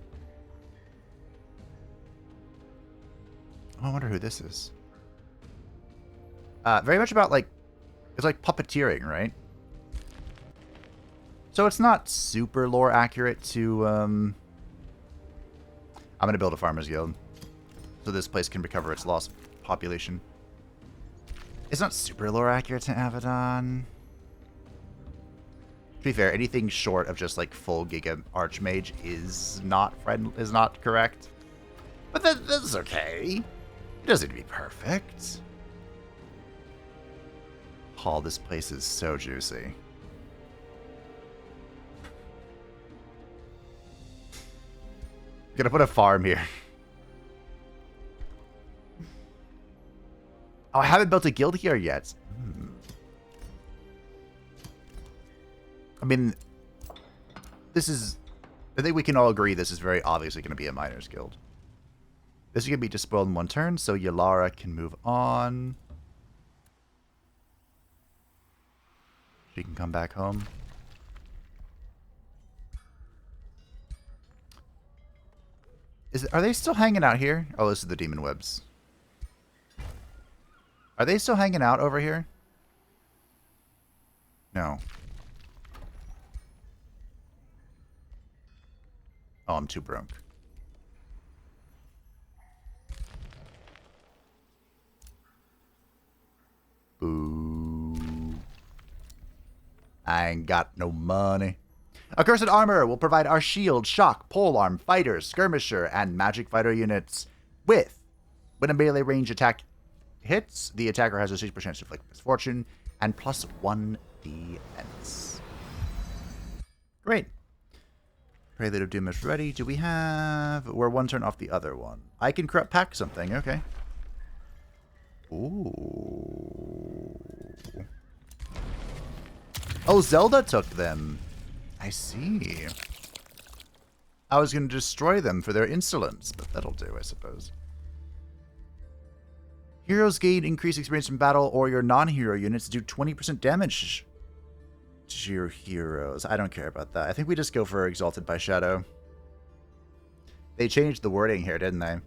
Oh, I wonder who this is. Very much about, like... It's like puppeteering, right? So it's not super lore accurate to... I'm going to build a Farmer's Guild. So this place can recover its lost population. It's not super lore accurate to Abaddon. To be fair, anything short of just like full Giga Archmage is not correct. But that's okay. It doesn't need to be perfect. Oh, this place is so juicy. Gonna put a farm here. Oh, I haven't built a guild here yet. I mean, this is... I think we can all agree this is very obviously going to be a Miners Guild. This is going to be despoiled in one turn, so Yalara can move on. She can come back home. Are they still hanging out here? Oh, this is the Demon Webs. Are they still hanging out over here? No. Oh, I'm too broke. Boo. I ain't got no money. Accursed Armor will provide our shield, shock, polearm, fighter, skirmisher, and magic fighter units with, when a melee range attack hits, the attacker has a 60% chance to inflict misfortune and +1 defense. Great. Prelude of Doom is ready. Do we have... We're one turn off the other one. I can corrupt pack something. Okay. Ooh. Oh, Zelda took them. I see. I was going to destroy them for their insolence, but that'll do, I suppose. Heroes gain increased experience in battle, or your non-hero units do 20% damage to your heroes. I don't care about that. I think we just go for Exalted by Shadow. They changed the wording here, didn't they?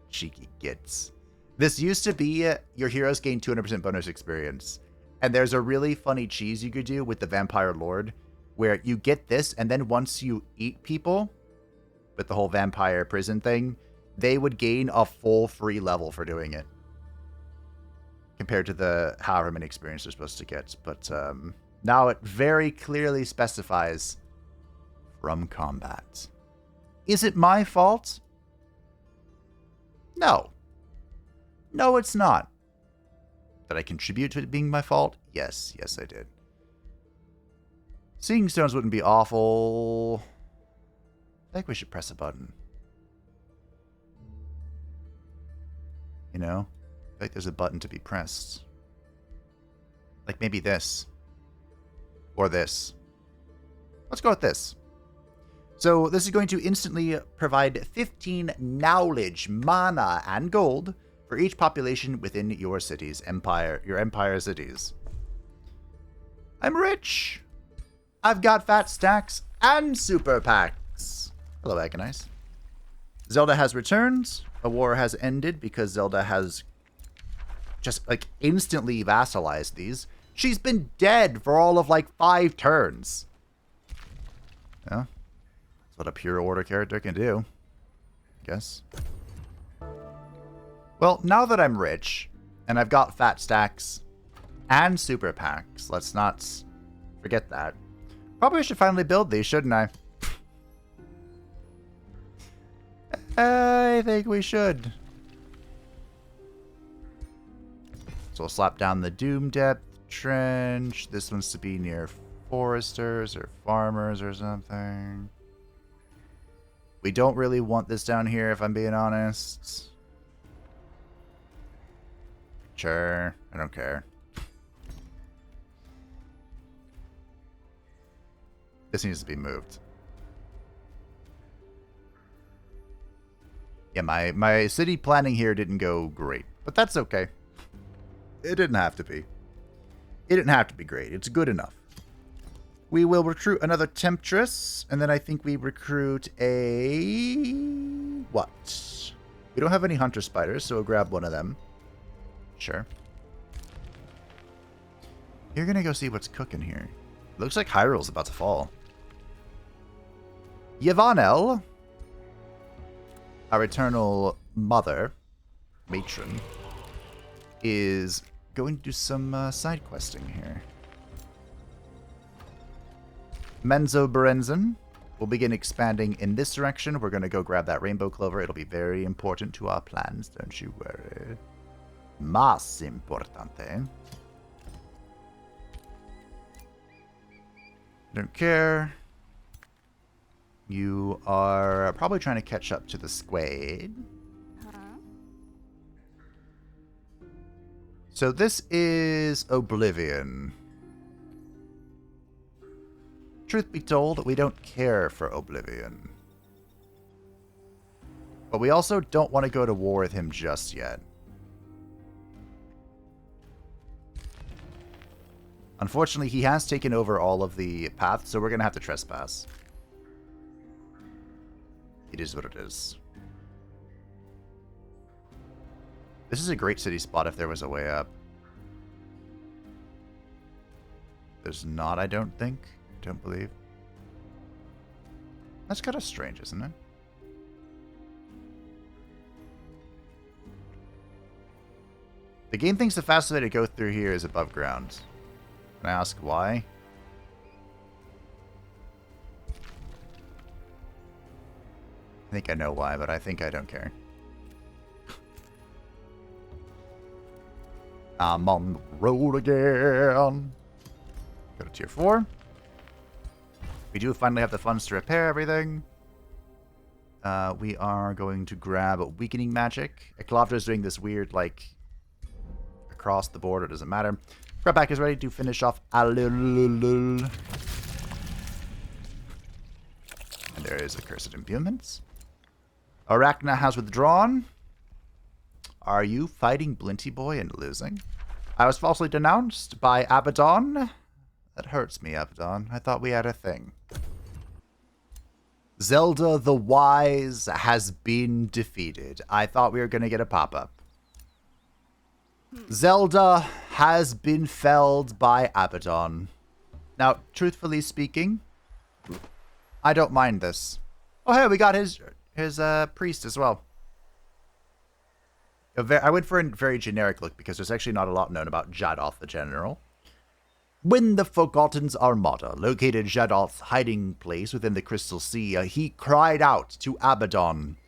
Cheeky gits. This used to be your heroes gain 200% bonus experience. And there's a really funny cheese you could do with the Vampire Lord, where you get this, and then once you eat people, with the whole vampire prison thing, they would gain a full free level for doing it. Compared to the however many experience they're supposed to get. But now it very clearly specifies from combat. Is it my fault? No. No, it's not. Did I contribute to it being my fault? Yes. Yes, I did. Seeing stones wouldn't be awful. I think we should press a button. You know? I think there's a button to be pressed. Like maybe this. Or this. Let's go with this. So this is going to instantly provide 15 knowledge, mana, and gold for each population within your city's empire, your empire cities. I'm rich. I've got fat stacks and super packs. Hello, Agonize. Zelda has returned. A war has ended because Zelda has just like instantly vassalized these. She's been dead for all of like 5 turns. Yeah. That's what a pure order character can do, I guess. Well, now that I'm rich, and I've got fat stacks and super packs, let's not forget that. Probably should finally build these, shouldn't I? I think we should. So we'll slap down the Doom Depth, trench. This one's to be near foresters or farmers or something. We don't really want this down here, if I'm being honest. Sure, I don't care. This needs to be moved. Yeah, my city planning here didn't go great, but that's okay. It didn't have to be. It didn't have to be great. It's good enough. We will recruit another Temptress, and then I think we recruit a... what? We don't have any Hunter Spiders, so we'll grab one of them. Sure. You're gonna go see what's cooking here. Looks like Hyrule's about to fall. Yvanel, our eternal mother, matron, is going to do some side questing here. Menzo Berenzen will begin expanding in this direction. We're going to go grab that rainbow clover. It'll be very important to our plans, don't you worry. Más importante. Don't care. You are probably trying to catch up to the squad. So this is Oblivion. Truth be told, we don't care for Oblivion. But we also don't want to go to war with him just yet. Unfortunately, he has taken over all of the paths, so we're going to have to trespass. It is what it is. This is a great city spot if there was a way up. There's not, I don't think. Don't believe. That's kind of strange, isn't it? The game thinks the fastest way to go through here is above ground. Can I ask why? I think I know why, but I think I don't care. I'm on the road again. Go to tier 4. We do finally have the funds to repair everything. We are going to grab Weakening Magic. Eclavra is doing this weird, like, across the board. It doesn't matter. Grabback is ready to finish off Alulul. And there is Accursed Imbuements. Arachna has withdrawn. Are you fighting Blinty Boy and losing? I was falsely denounced by Abaddon. That hurts me, Abaddon. I thought we had a thing. Zelda the Wise has been defeated. I thought we were going to get a pop-up. Zelda has been felled by Abaddon. Now, truthfully speaking, I don't mind this. Oh, hey, we got his priest as well. I went for a very generic look because there's actually not a lot known about Jadoth the General. When the Forgotten's Armada located Jadoth's hiding place within the Crystal Sea, he cried out to Abaddon,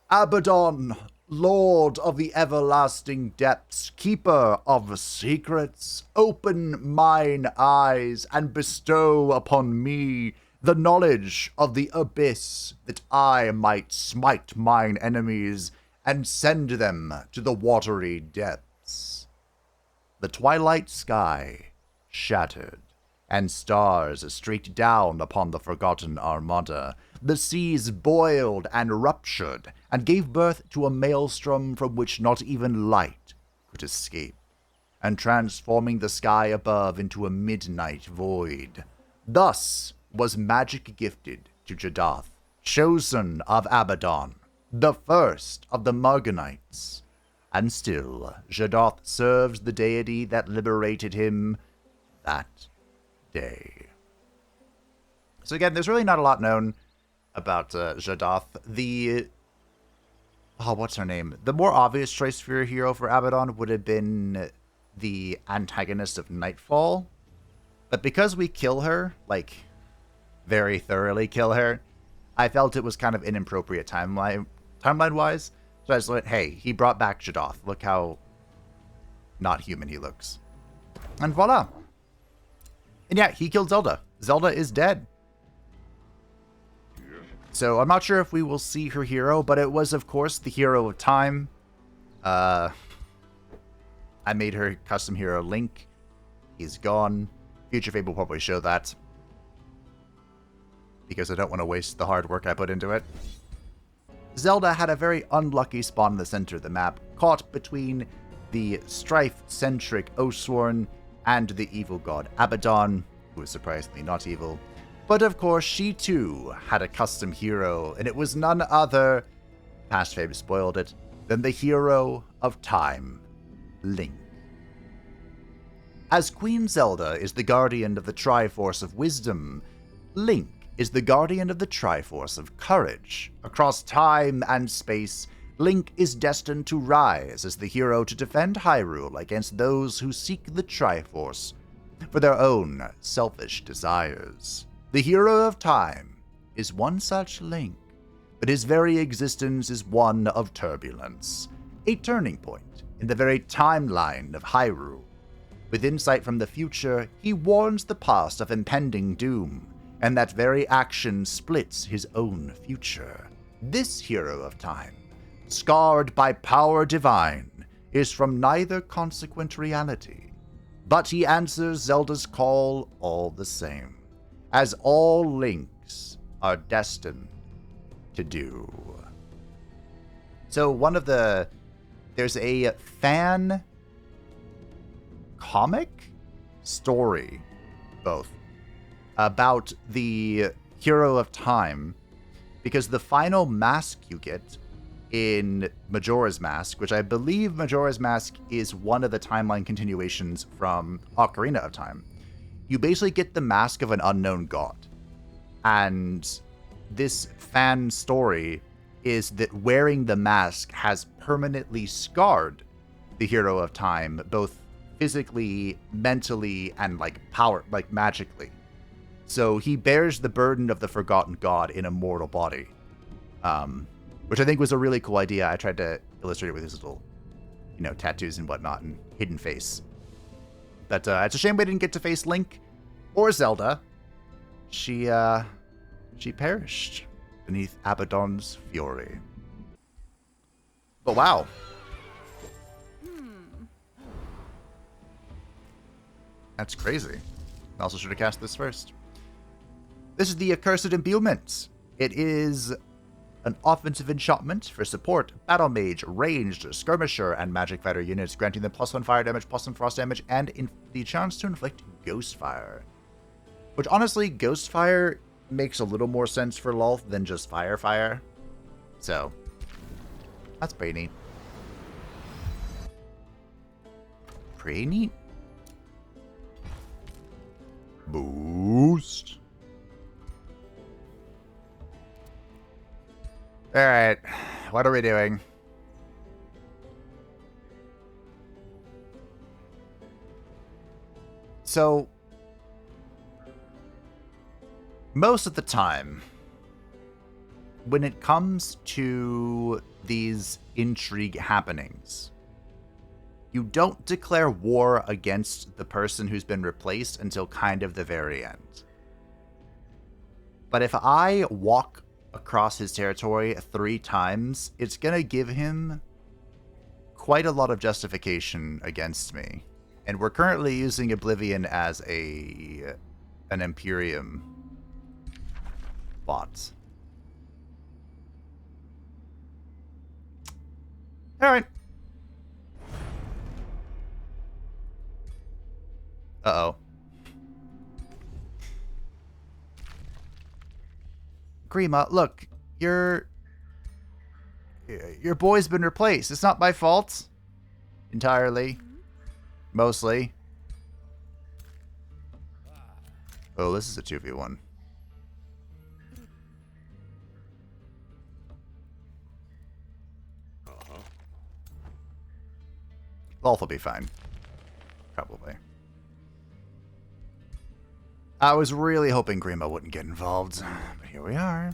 "Abaddon, Lord of the everlasting depths, keeper of secrets, open mine eyes and bestow upon me the knowledge of the abyss, that I might smite mine enemies and send them to the watery depths." The twilight sky shattered, and stars streaked down upon the Forgotten Armada. The seas boiled and ruptured, and gave birth to a maelstrom from which not even light could escape, and transforming the sky above into a midnight void. Thus was magic gifted to Jadoth, chosen of Abaddon, the first of the Morganites. And still, Jadoth serves the deity that liberated him that day. So again, there's really not a lot known about Jadoth. What's her name? The more obvious choice for a hero for Abaddon would have been the antagonist of Nightfall. But because we kill her, like, very thoroughly kill her, I felt it was kind of inappropriate timeline-wise. So I just went, hey, he brought back Jadoth. Look how not human he looks. And voila. And yeah, he killed Zelda. Zelda is dead. So I'm not sure if we will see her hero, but it was, of course, the hero of time. I made her custom hero Link. He's gone. Future Fate will probably show that, because I don't want to waste the hard work I put into it. Zelda had a very unlucky spawn in the center of the map, caught between the strife-centric Oathsworn and the evil god Abaddon, who is surprisingly not evil. But of course, she too had a custom hero, and it was none other, past fame spoiled it, than the hero of time, Link. As Queen Zelda is the guardian of the Triforce of Wisdom, Link is the guardian of the Triforce of Courage. Across time and space, Link is destined to rise as the hero to defend Hyrule against those who seek the Triforce for their own selfish desires. The hero of time is one such Link, but his very existence is one of turbulence, a turning point in the very timeline of Hyrule. With insight from the future, he warns the past of impending doom, and that very action splits his own future. This hero of time, scarred by power divine, is from neither consequent reality, but he answers Zelda's call all the same, as all Links are destined to do. So there's a fan comic story, both, about the hero of time, because the final mask you get in Majora's Mask, which I believe Majora's Mask is one of the timeline continuations from Ocarina of Time, you basically get the mask of an unknown god. And this fan story is that wearing the mask has permanently scarred the hero of time, both physically, mentally, and magically. So he bears the burden of the forgotten god in a mortal body, which I think was a really cool idea. I tried to illustrate it with his little, tattoos and whatnot and hidden face. But it's a shame we didn't get to face Link or Zelda. She perished beneath Abaddon's fury. But wow. That's crazy. I also should have cast this first. This is the Accursed Imbuement. It is an offensive enchantment for support, battle mage, ranged, skirmisher, and magic fighter units, granting them +1 fire damage, +1 frost damage, and the chance to inflict ghost fire. Which honestly, ghost fire makes a little more sense for Lolth than just fire. So, that's pretty neat. Pretty neat. Boost. Alright, what are we doing? So, most of the time, when it comes to these intrigue happenings, you don't declare war against the person who's been replaced until kind of the very end. But if I walk across his territory 3 times, it's gonna give him quite a lot of justification against me. And we're currently using Oblivion as an Imperium bot. Alright. Uh-oh. Grima, look, your boy's been replaced. It's not my fault. Entirely. Mostly. Oh, this is a 2v1. Lolth will be fine. Probably. I was really hoping Grima wouldn't get involved, but here we are.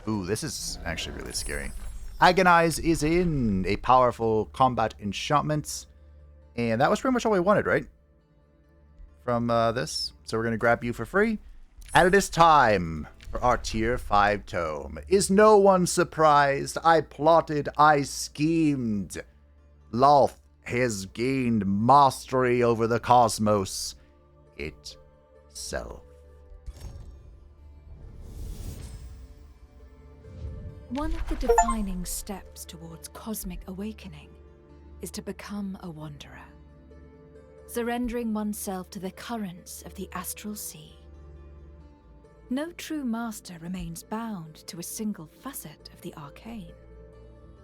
Ooh, this is actually really scary. Agonize is in, a powerful combat enchantment, And that was pretty much all we wanted, right? From this. So we're going to grab you for free. And it is time for our Tier 5 tome. Is no one surprised? I plotted, I schemed. Lolth has gained mastery over the cosmos itself. One of the defining steps towards cosmic awakening is to become a wanderer, surrendering oneself to the currents of the astral sea. No true master remains bound to a single facet of the arcane,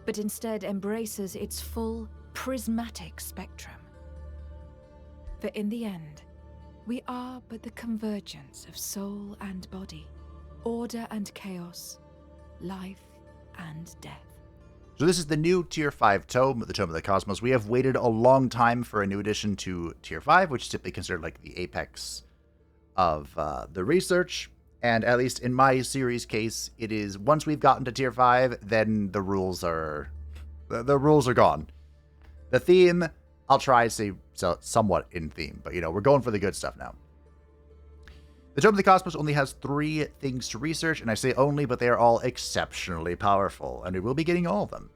but instead embraces its full, prismatic spectrum. For in the end, we are but the convergence of soul and body, order and chaos, life and death. So this is the new Tier 5 tome, the Tome of the Cosmos. We have waited a long time for a new addition to Tier 5, which is typically considered like the apex of the research. And at least in my series case, it is once we've gotten to Tier 5, then the rules are gone. The theme, I'll try to say somewhat in theme, but we're going for the good stuff now. The Tome of the Cosmos only has 3 things to research, and I say only, but they are all exceptionally powerful, and we will be getting all of them.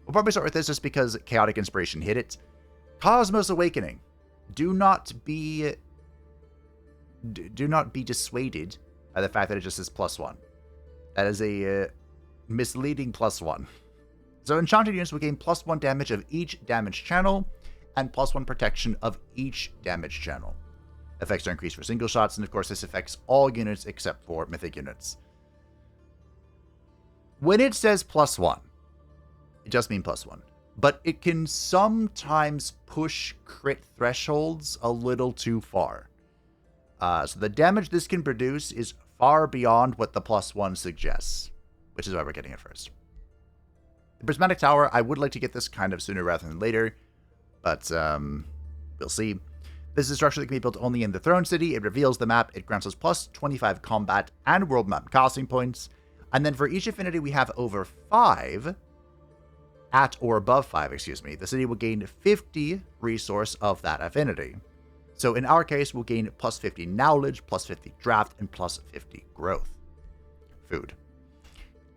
We'll probably start with this just because Chaotic Inspiration hit it. Cosmos Awakening. Do not be dissuaded by the fact that it just says +1. That is a misleading +1. So enchanted units will gain +1 damage of each damage channel, and +1 protection of each damage channel. Effects are increased for single shots, and of course this affects all units except for mythic units. When it says +1, it just means +1, but it can sometimes push crit thresholds a little too far. So the damage this can produce is far beyond what the +1 suggests, which is why we're getting it first. The Prismatic Tower, I would like to get this kind of sooner rather than later, but we'll see. This is a structure that can be built only in the Throne City. It reveals the map. It grants us +25 combat and world map casting points. And then for each affinity we have over 5, at or above 5, the city will gain 50 resource of that affinity. So in our case, we'll gain +50 knowledge, +50 draft, and +50 growth. Food.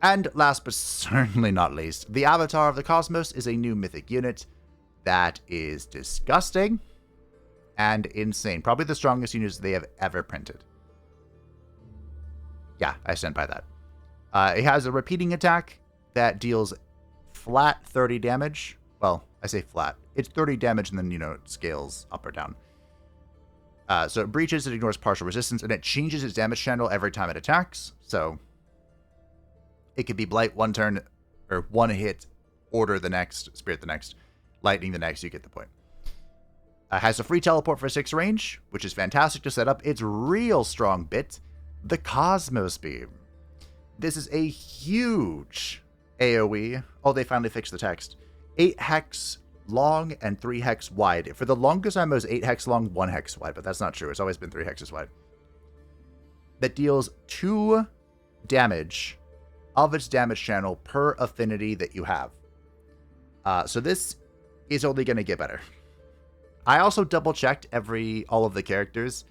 And last but certainly not least, the Avatar of the Cosmos is a new mythic unit that is disgusting and insane. Probably the strongest units they have ever printed. Yeah, I stand by that. It has a repeating attack that deals flat 30 damage. Well, I say flat. It's 30 damage and then, it scales up or down. So it breaches, it ignores partial resistance, and it changes its damage channel every time it attacks. So it could be Blight one turn, or one hit, Order the next, Spirit the next, Lightning the next, you get the point. Has a free teleport for 6 range, which is fantastic to set up its real strong bit, the Cosmos Beam. This is a huge AoE. Oh, they finally fixed the text. 8 hex long and 3 hex wide. For the longest time, it was 8 hex long, 1 hex wide, but that's not true. It's always been 3 hexes wide. That deals 2 damage of its damage channel per affinity that you have. So this is only going to get better. I also double-checked all of the characters,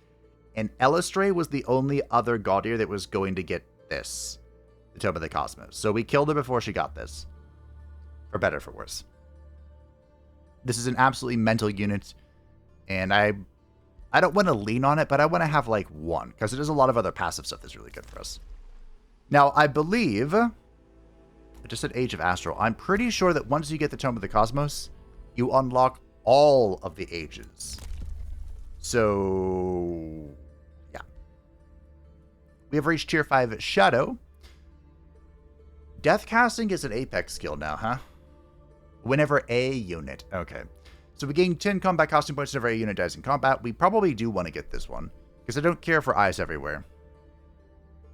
and Elistray was the only other Gaudier that was going to get this, the Tome of the Cosmos. So we killed her before she got this. For better, for worse. This is an absolutely mental unit, and I don't want to lean on it, but I want to have, like, one, because there's a lot of other passive stuff that's really good for us. Now, I believe, I just said Age of Astral, I'm pretty sure that once you get the Tome of the Cosmos, you unlock all of the ages. So, yeah. We have reached Tier 5 Shadow. Death casting is an apex skill now, huh? Whenever a unit. Okay. So we gain 10 combat casting points whenever a unit dies in combat. We probably do want to get this one, because I don't care for eyes everywhere.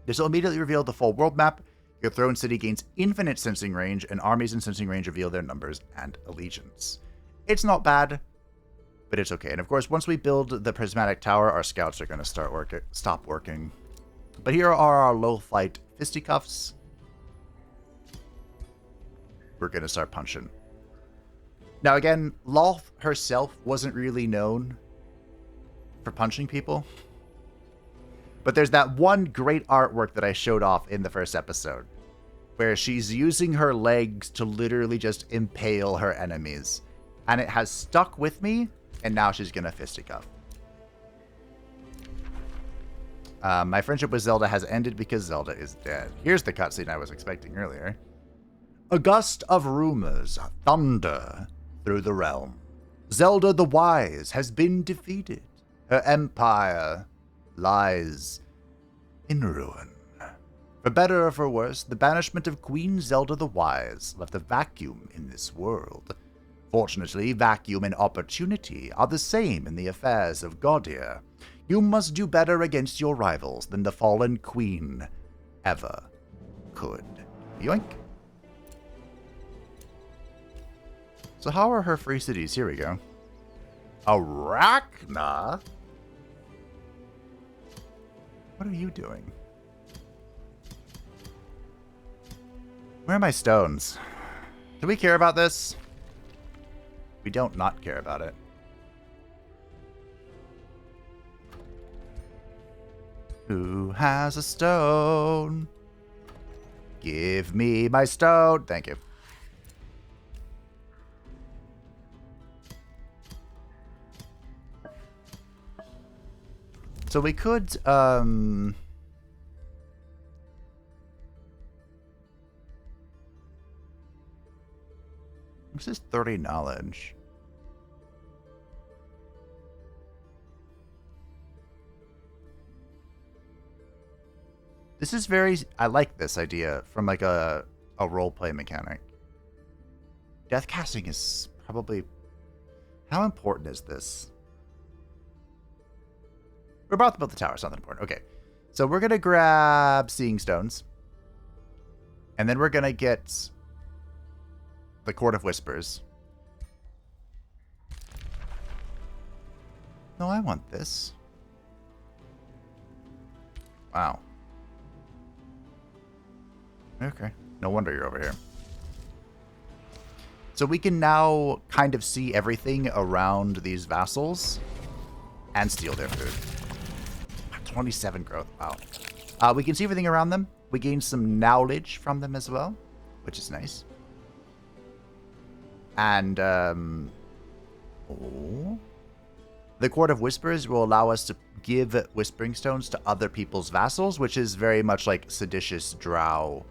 This will immediately reveal the full world map. Your Throne City gains infinite sensing range, and armies in sensing range reveal their numbers and allegiance. It's not bad, but it's okay. And of course, once we build the Prismatic Tower, our scouts are going to stop working. But here are our low-flight fisticuffs. We're going to start punching. Now again, Lolth herself wasn't really known for punching people. But there's that one great artwork that I showed off in the first episode, where she's using her legs to literally just impale her enemies. And it has stuck with me, and now she's gonna fisticuff. My friendship with Zelda has ended because Zelda is dead. Here's the cutscene I was expecting earlier. A gust of rumors thunder through the realm. Zelda the Wise has been defeated. Her empire lies in ruin. For better or for worse, the banishment of Queen Zelda the Wise left a vacuum in this world. Fortunately, vacuum and opportunity are the same in the affairs of Gaudir. You must do better against your rivals than the fallen queen ever could. Yoink. So how are her free cities? Here we go. Arachna? What are you doing? Where are my stones? Do we care about this? We don't not care about it. Who has a stone? Give me my stone. Thank you. So we could, this is 30 knowledge. This is very, I like this idea from like a roleplay mechanic. Death casting is probably, how important is this? We're about to build the tower, it's not that important. Okay, so we're going to grab Seeing Stones. And then we're going to get the Court of Whispers. No, I want this. Wow. Okay, no wonder you're over here. So we can now kind of see everything around these vassals and steal their food. 27 growth, wow. We can see everything around them. We gain some knowledge from them as well, which is nice. And, the Court of Whispers will allow us to give Whispering Stones to other people's vassals, which is very much like seditious drow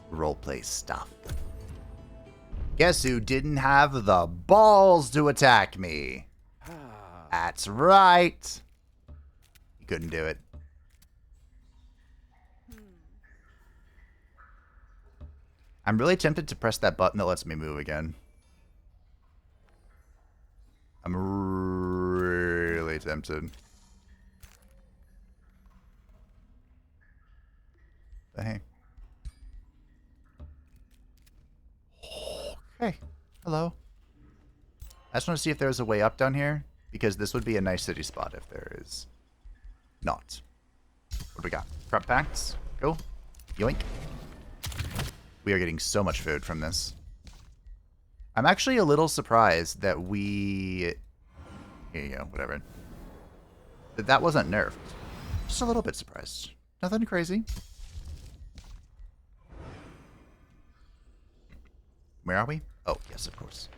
roleplay stuff. Guess who didn't have the balls to attack me? That's right. You couldn't do it. I'm really tempted to press that button that lets me move again. I'm really tempted. But hey. Okay. Hello. I just want to see if there's a way up down here, because this would be a nice city spot if there is not. What do we got? Prep packs. Go. Yoink. We are getting so much food from this. I'm actually a little surprised that we... Here you go, whatever. That wasn't nerfed. Just a little bit surprised. Nothing crazy. Where are we? Oh, yes, of course.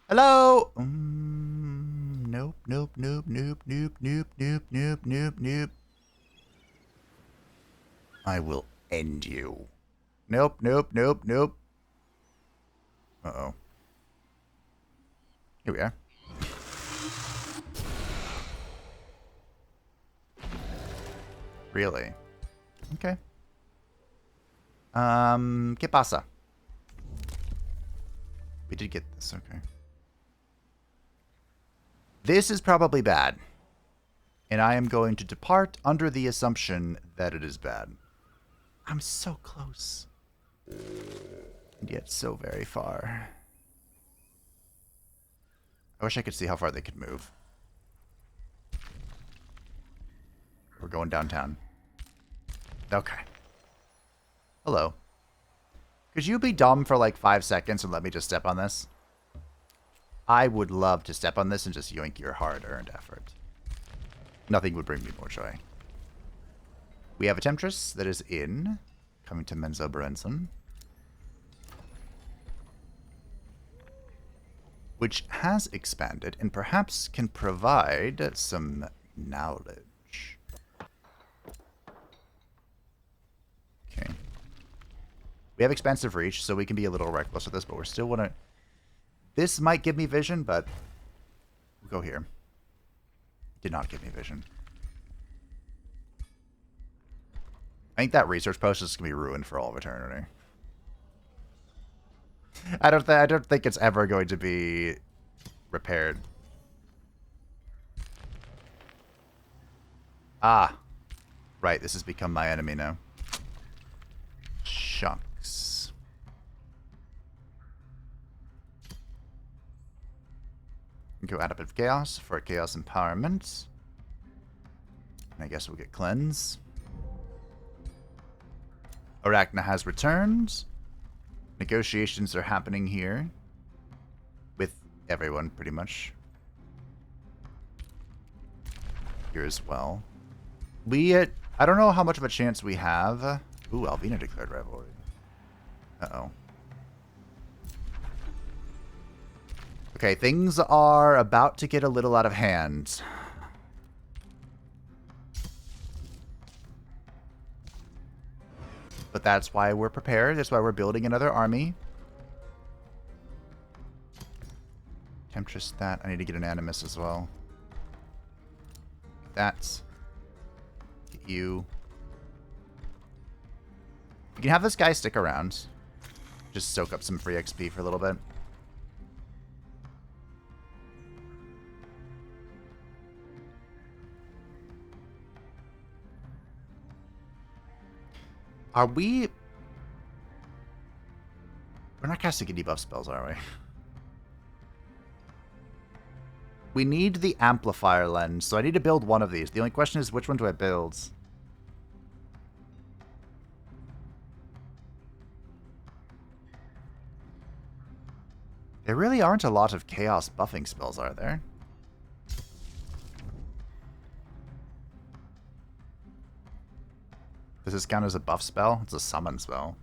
Hello! Nope, nope, nope, nope, nope, nope, nope, nope, nope, nope. I will end you. Nope, nope, nope, nope. Uh-oh. Here we are. Really? Okay. ¿Qué pasa? We did get this, okay. This is probably bad. And I am going to depart under the assumption that it is bad. I'm so close. And yet so very far. I wish I could see how far they could move. We're going downtown. Okay. Hello. Could you be dumb for like 5 seconds and let me just step on this? I would love to step on this and just yoink your hard-earned effort. Nothing would bring me more joy. We have a Temptress that is in, coming to Menzo Berenson, which has expanded and perhaps can provide some knowledge. Okay. We have expansive reach, so we can be a little reckless with this, but we're still want to... This might give me vision, but we'll go here. Did not give me vision. I think that research post is going to be ruined for all of eternity. I don't think it's ever going to be repaired. Ah. Right, this has become my enemy now. Shucks. Go add a bit of chaos for chaos empowerment. I guess we'll get cleanse. Arachna has returned. Negotiations are happening here. With everyone, pretty much. Here as well. I don't know how much of a chance we have. Ooh, Alvina declared rivalry. Uh-oh. Okay, things are about to get a little out of hand. But that's why we're prepared. That's why we're building another army. Temptress that. I need to get an Animus as well. That's... Get you. You can have this guy stick around. Just soak up some free XP for a little bit. Are we... We're not casting any debuff spells, are we? We need the Amplifier Lens, so I need to build one of these. The only question is, which one do I build? There really aren't a lot of Chaos buffing spells, are there? Does this count as a buff spell? It's a summon spell.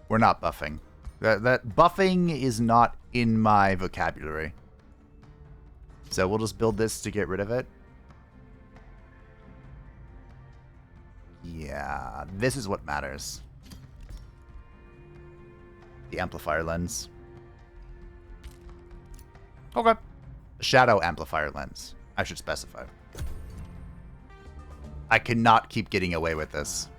We're not buffing. That buffing is not in my vocabulary. So we'll just build this to get rid of it. Yeah, this is what matters. The Amplifier Lens. Okay. Shadow Amplifier Lens. I should specify. I cannot keep getting away with this.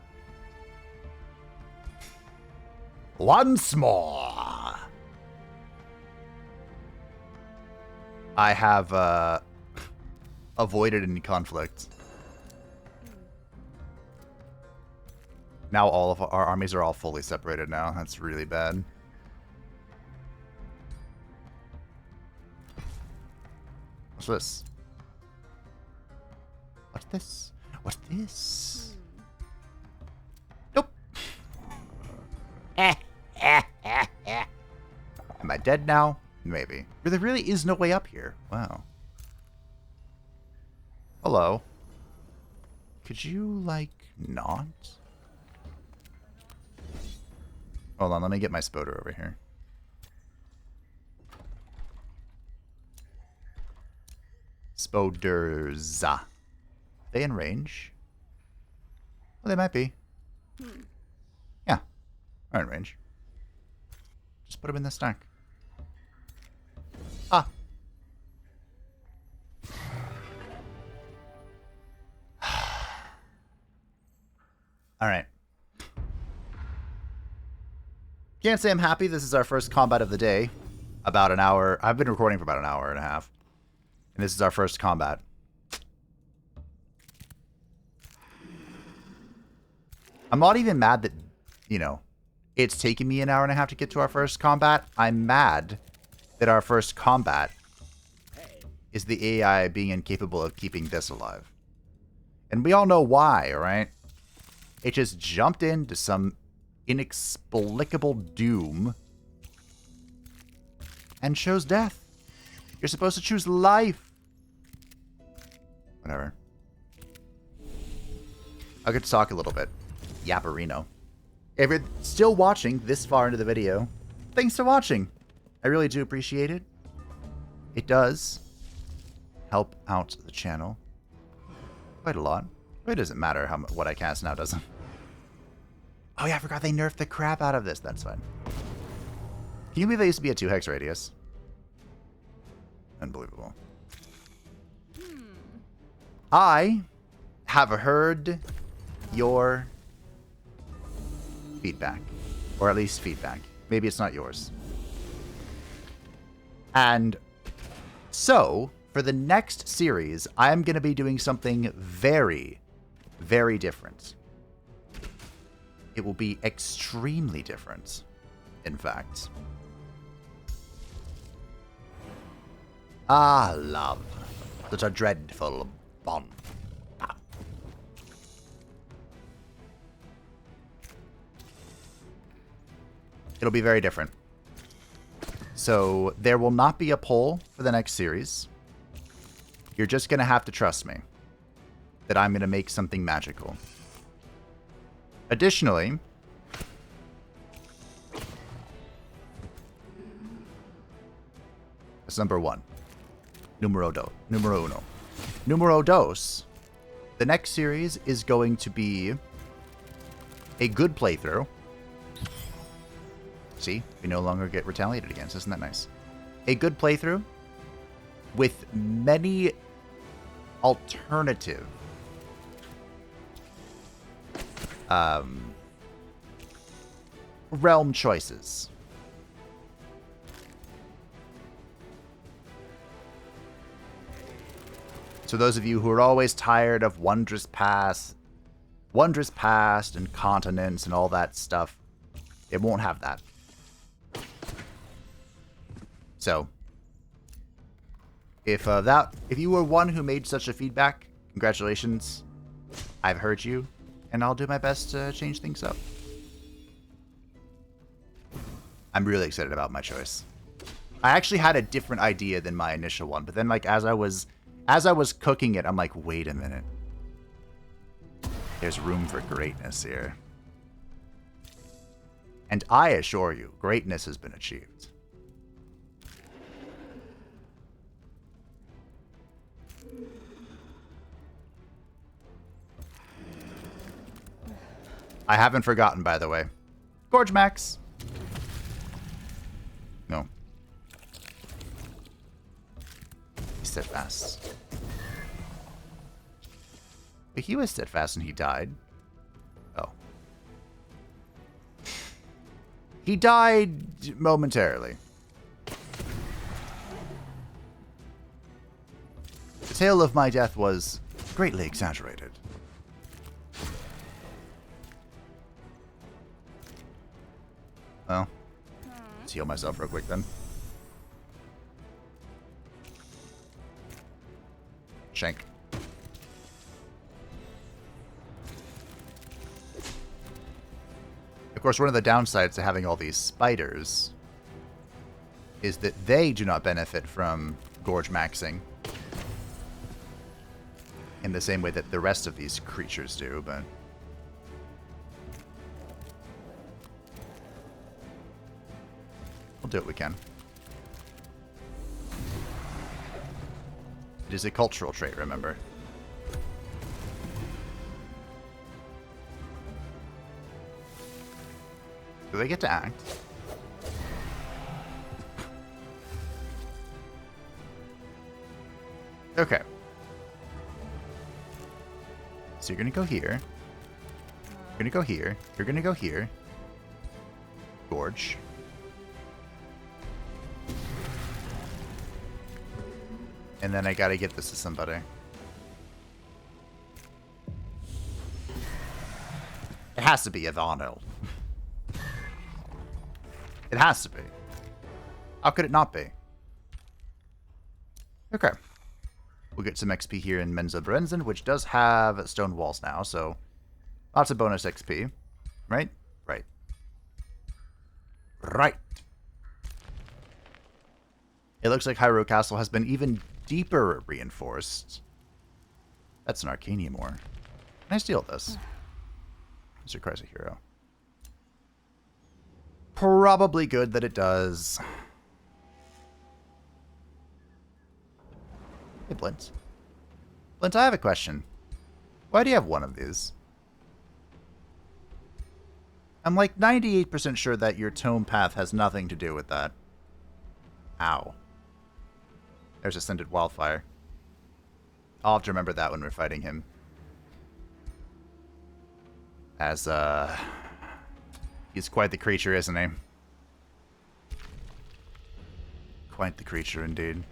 Once more. I have avoided any conflict. Now all of our armies are all fully separated now. That's really bad. What's this? What's this? What's this? Nope. Am I dead now? Maybe. There really is no way up here. Wow. Hello. Could you, like, not? Hold on, let me get my Spoder over here. Spoders. They in range? Well, they might be. Yeah, are in range. Just put them in the stack. Ah. All right. Can't say I'm happy. This is our first combat of the day. About an hour. I've been recording for about an hour and a half. And this is our first combat. I'm not even mad that, you know, it's taken me an hour and a half to get to our first combat. I'm mad that our first combat is the AI being incapable of keeping this alive. And we all know why, right? It just jumped into some inexplicable doom and chose death. You're supposed to choose life. Whatever. I'll get to talk a little bit. Yapperino. If you're still watching this far into the video, thanks for watching. I really do appreciate it. It does help out the channel quite a lot. It doesn't matter what I cast now, does it? Oh yeah, I forgot they nerfed the crap out of this. That's fine. Can you believe they used to be a 2-hex radius? Unbelievable. I have heard your feedback. Or at least feedback. Maybe it's not yours. And so, for the next series, I am going to be doing something very, very different. It will be extremely different, in fact. Ah, love. Such a dreadful bond. It'll be very different. So there will not be a poll for the next series. You're just going to have to trust me that I'm going to make something magical. Additionally, that's number 1. Numero uno. Numero dos. The next series is going to be a good playthrough. See, we no longer get retaliated against. Isn't that nice? A good playthrough with many alternative realm choices. So those of you who are always tired of Wondrous Past and Continents and all that stuff, it won't have that. So, if you were one who made such a feedback, congratulations. I've heard you, and I'll do my best to change things up. I'm really excited about my choice. I actually had a different idea than my initial one, but then like as I was cooking it, I'm like, wait a minute. There's room for greatness here. And I assure you, greatness has been achieved. I haven't forgotten, by the way. Gorge Max. No. He's steadfast. But he was steadfast and he died. Oh. He died momentarily. The tale of my death was greatly exaggerated. Well, let's heal myself real quick then. Shank. Of course, one of the downsides to having all these spiders is that they do not benefit from gorge maxing in the same way that the rest of these creatures do, but we'll do what we can. It is a cultural trait, remember. Do they get to act? Okay. So you're gonna go here. You're gonna go here. You're gonna go here. Gorge. And then I gotta get this to somebody. It has to be Ivano. It has to be. How could it not be? Okay. We'll get some XP here in Menzo Berenzin, which does have stone walls now, so lots of bonus XP. Right? Right. Right. It looks like Hyrule Castle has been even deeper reinforced. That's an Arcanium ore. Can I steal this? Mr. Cry's a hero. Probably good that it does. Hey, Blint. Blint, I have a question. Why do you have one of these? I'm like 98% sure that your tome path has nothing to do with that. Ow. There's Ascended Wildfire. I'll have to remember that when we're fighting him. As, he's quite the creature, isn't he? Quite the creature, indeed.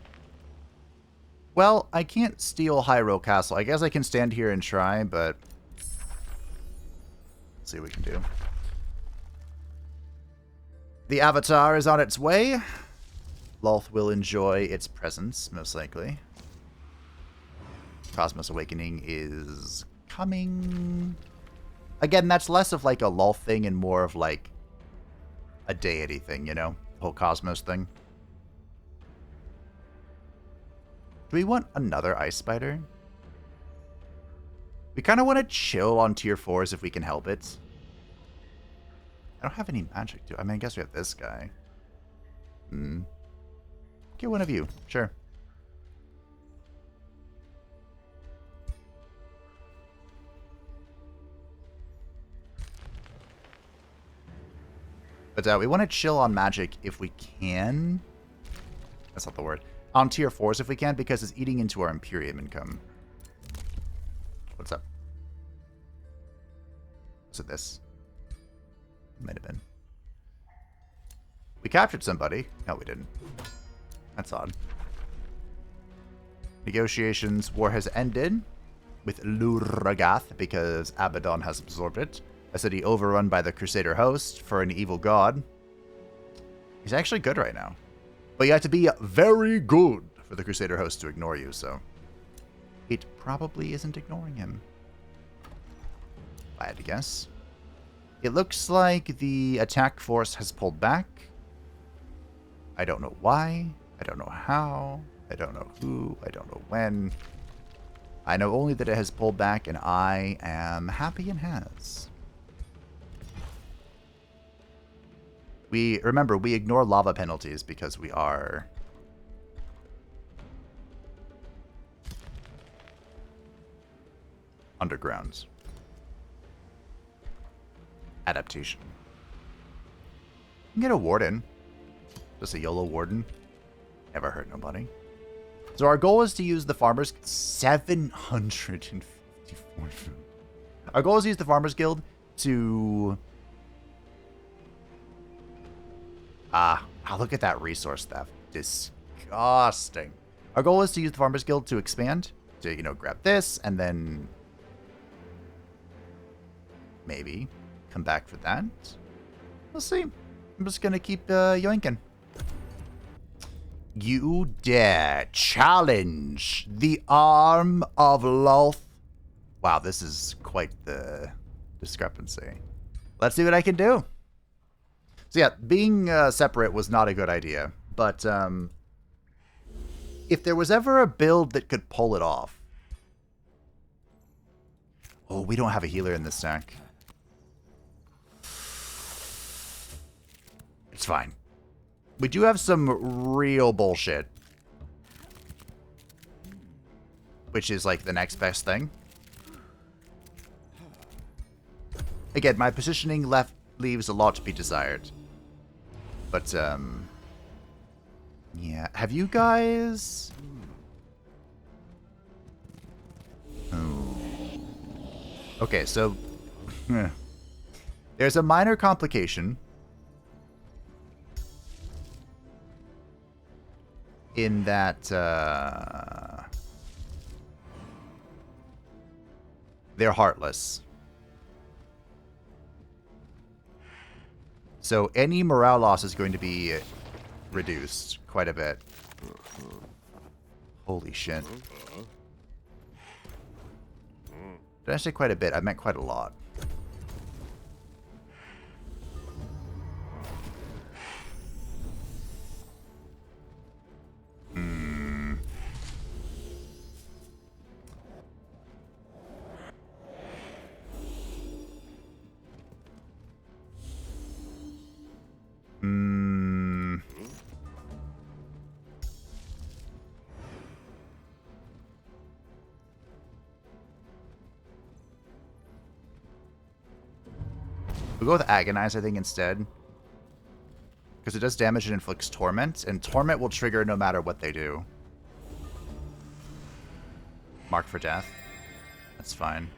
Well, I can't steal Hyrule Castle. I guess I can stand here and try, but... let's see what we can do. The Avatar is on its way. Lolth will enjoy its presence, most likely. Cosmos Awakening is coming. Again, that's less of like a Lolth thing and more of like a deity thing, you know? The whole Cosmos thing. Do we want another Ice Spider? We kind of want to chill on tier 4s if we can help it. I don't have any magic, do I? mean, I guess we have this guy. Get one of you. Sure. But we want to chill on magic if we can. That's not the word. On tier 4s if we can, because it's eating into our Imperium income. What's up? Was it this? Might have been. We captured somebody. No, we didn't. That's odd. Negotiations. War has ended with Luragath because Abaddon has absorbed it. A city overrun by the Crusader host for an evil god. He's actually good right now. But you have to be very good for the Crusader host to ignore you, so... it probably isn't ignoring him. If I had to guess. It looks like the attack force has pulled back. I don't know why. I don't know how. I don't know who. I don't know when. I know only that it has pulled back, and I am happy it has. Remember, we ignore lava penalties because we are... underground. Adaptation. You can get a warden. Just a YOLO warden. Never hurt nobody. So our goal is to use the farmers... 754. Our goal is to use the Farmers Guild to... look at that resource theft. Disgusting. Our goal is to use the Farmers Guild to expand. To, you know, grab this and then... maybe come back for that. We'll see. I'm just gonna keep yoinking. You dare challenge the arm of Lolth? Wow, this is quite the discrepancy. Let's see what I can do. So yeah, being separate was not a good idea. But if there was ever a build that could pull it off... oh, we don't have a healer in this stack. It's fine. We do have some real bullshit. Which is like the next best thing. Again, my positioning leaves a lot to be desired. But, yeah. Have you guys... oh. Okay, so... there's a minor complication... in that they're heartless. So any morale loss is going to be reduced quite a bit. Holy shit. Did I say quite a bit? I meant quite a lot. We'll go with Agonize, I think, instead. Because it does damage and inflicts Torment, and Torment will trigger no matter what they do. Mark for Death. That's fine.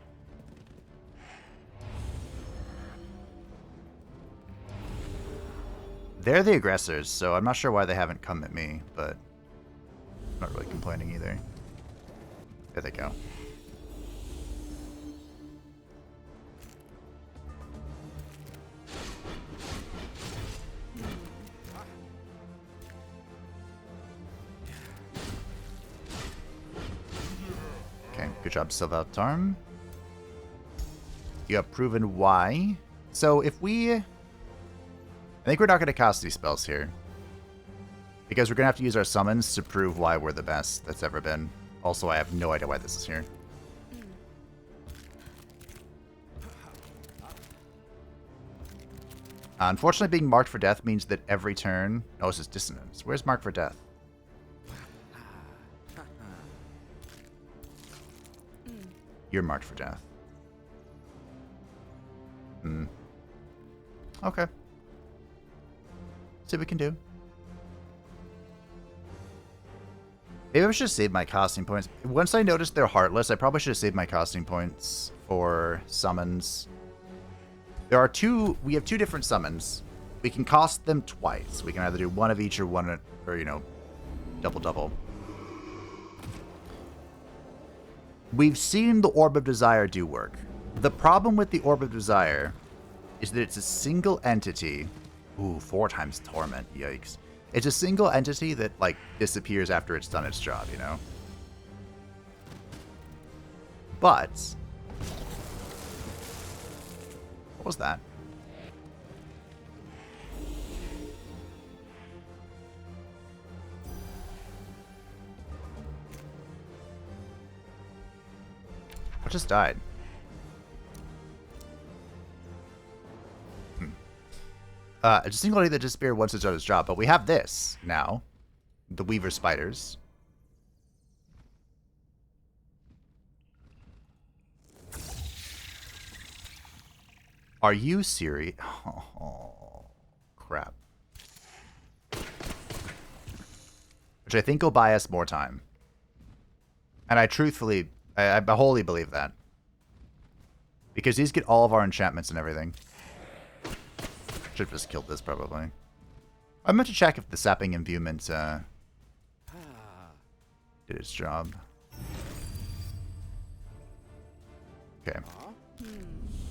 They're the aggressors, so I'm not sure why they haven't come at me, but I'm not really complaining either. There they go. Good job, Silvatarm. You have proven why. So if we... I think we're not going to cast these spells here. Because we're going to have to use our summons to prove why we're the best that's ever been. Also, I have no idea why this is here. Unfortunately, being marked for death means that every turn... Oh, this is Dissonance. Where's Mark for Death? You're marked for death. Okay. See what we can do. Maybe I should save my casting points. Once I noticed they're heartless, I probably should have saved my casting points for summons. There are two... We have two different summons. We can cost them twice. We can either do one of each or one... Or, you know, double-double. We've seen the Orb of Desire do work. The problem with the Orb of Desire is that it's a single entity. Ooh, 4 times Torment. Yikes. It's a single entity that, like, disappears after it's done its job, you know? But... What was that? What just died? It's a single entity that disappeared once it's done its job, but we have this now. The Weaver Spiders. Are you serious? Oh, crap. Which I think will buy us more time. And I truthfully, I wholly believe that. Because these get all of our enchantments and everything. Should have just killed this, probably. I meant to check if the Sapping Imbuement did its job. Okay.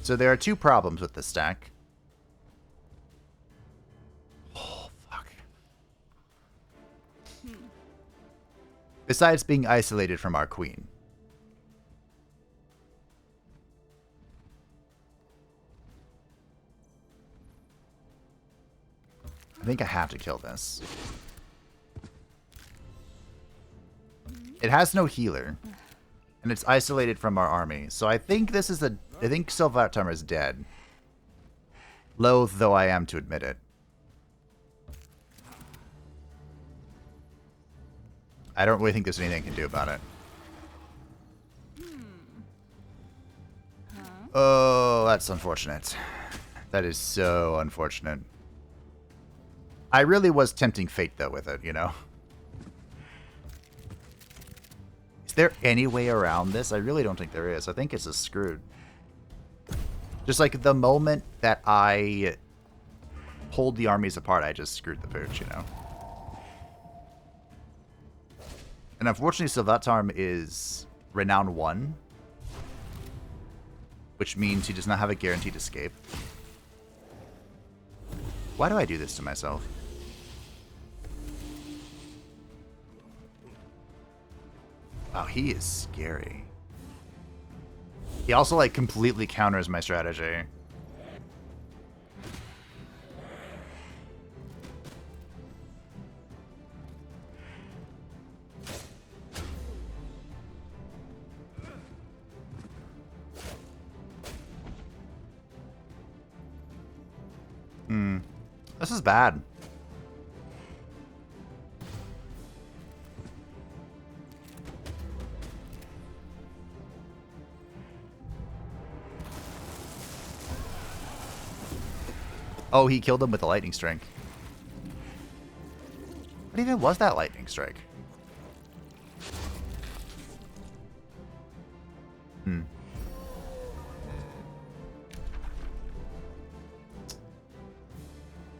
So there are two problems with this stack. Oh, fuck. Besides being isolated from our queen. I think I have to kill this. It has no healer. And it's isolated from our army. So I think this is a... I think Silvatarm is dead. Loath though I am to admit it. I don't really think there's anything I can do about it. Oh, that's unfortunate. That is so unfortunate. I really was tempting fate, though, with it, you know? Is there any way around this? I really don't think there is. I think it's just screwed. Just like the moment that I pulled the armies apart, I just screwed the pooch, you know? And unfortunately, Silvatarm is Renown 1. Which means he does not have a guaranteed escape. Why do I do this to myself? Wow, he is scary. He also, like, completely counters my strategy. This is bad. Oh, he killed him with a lightning strike. What even was that lightning strike?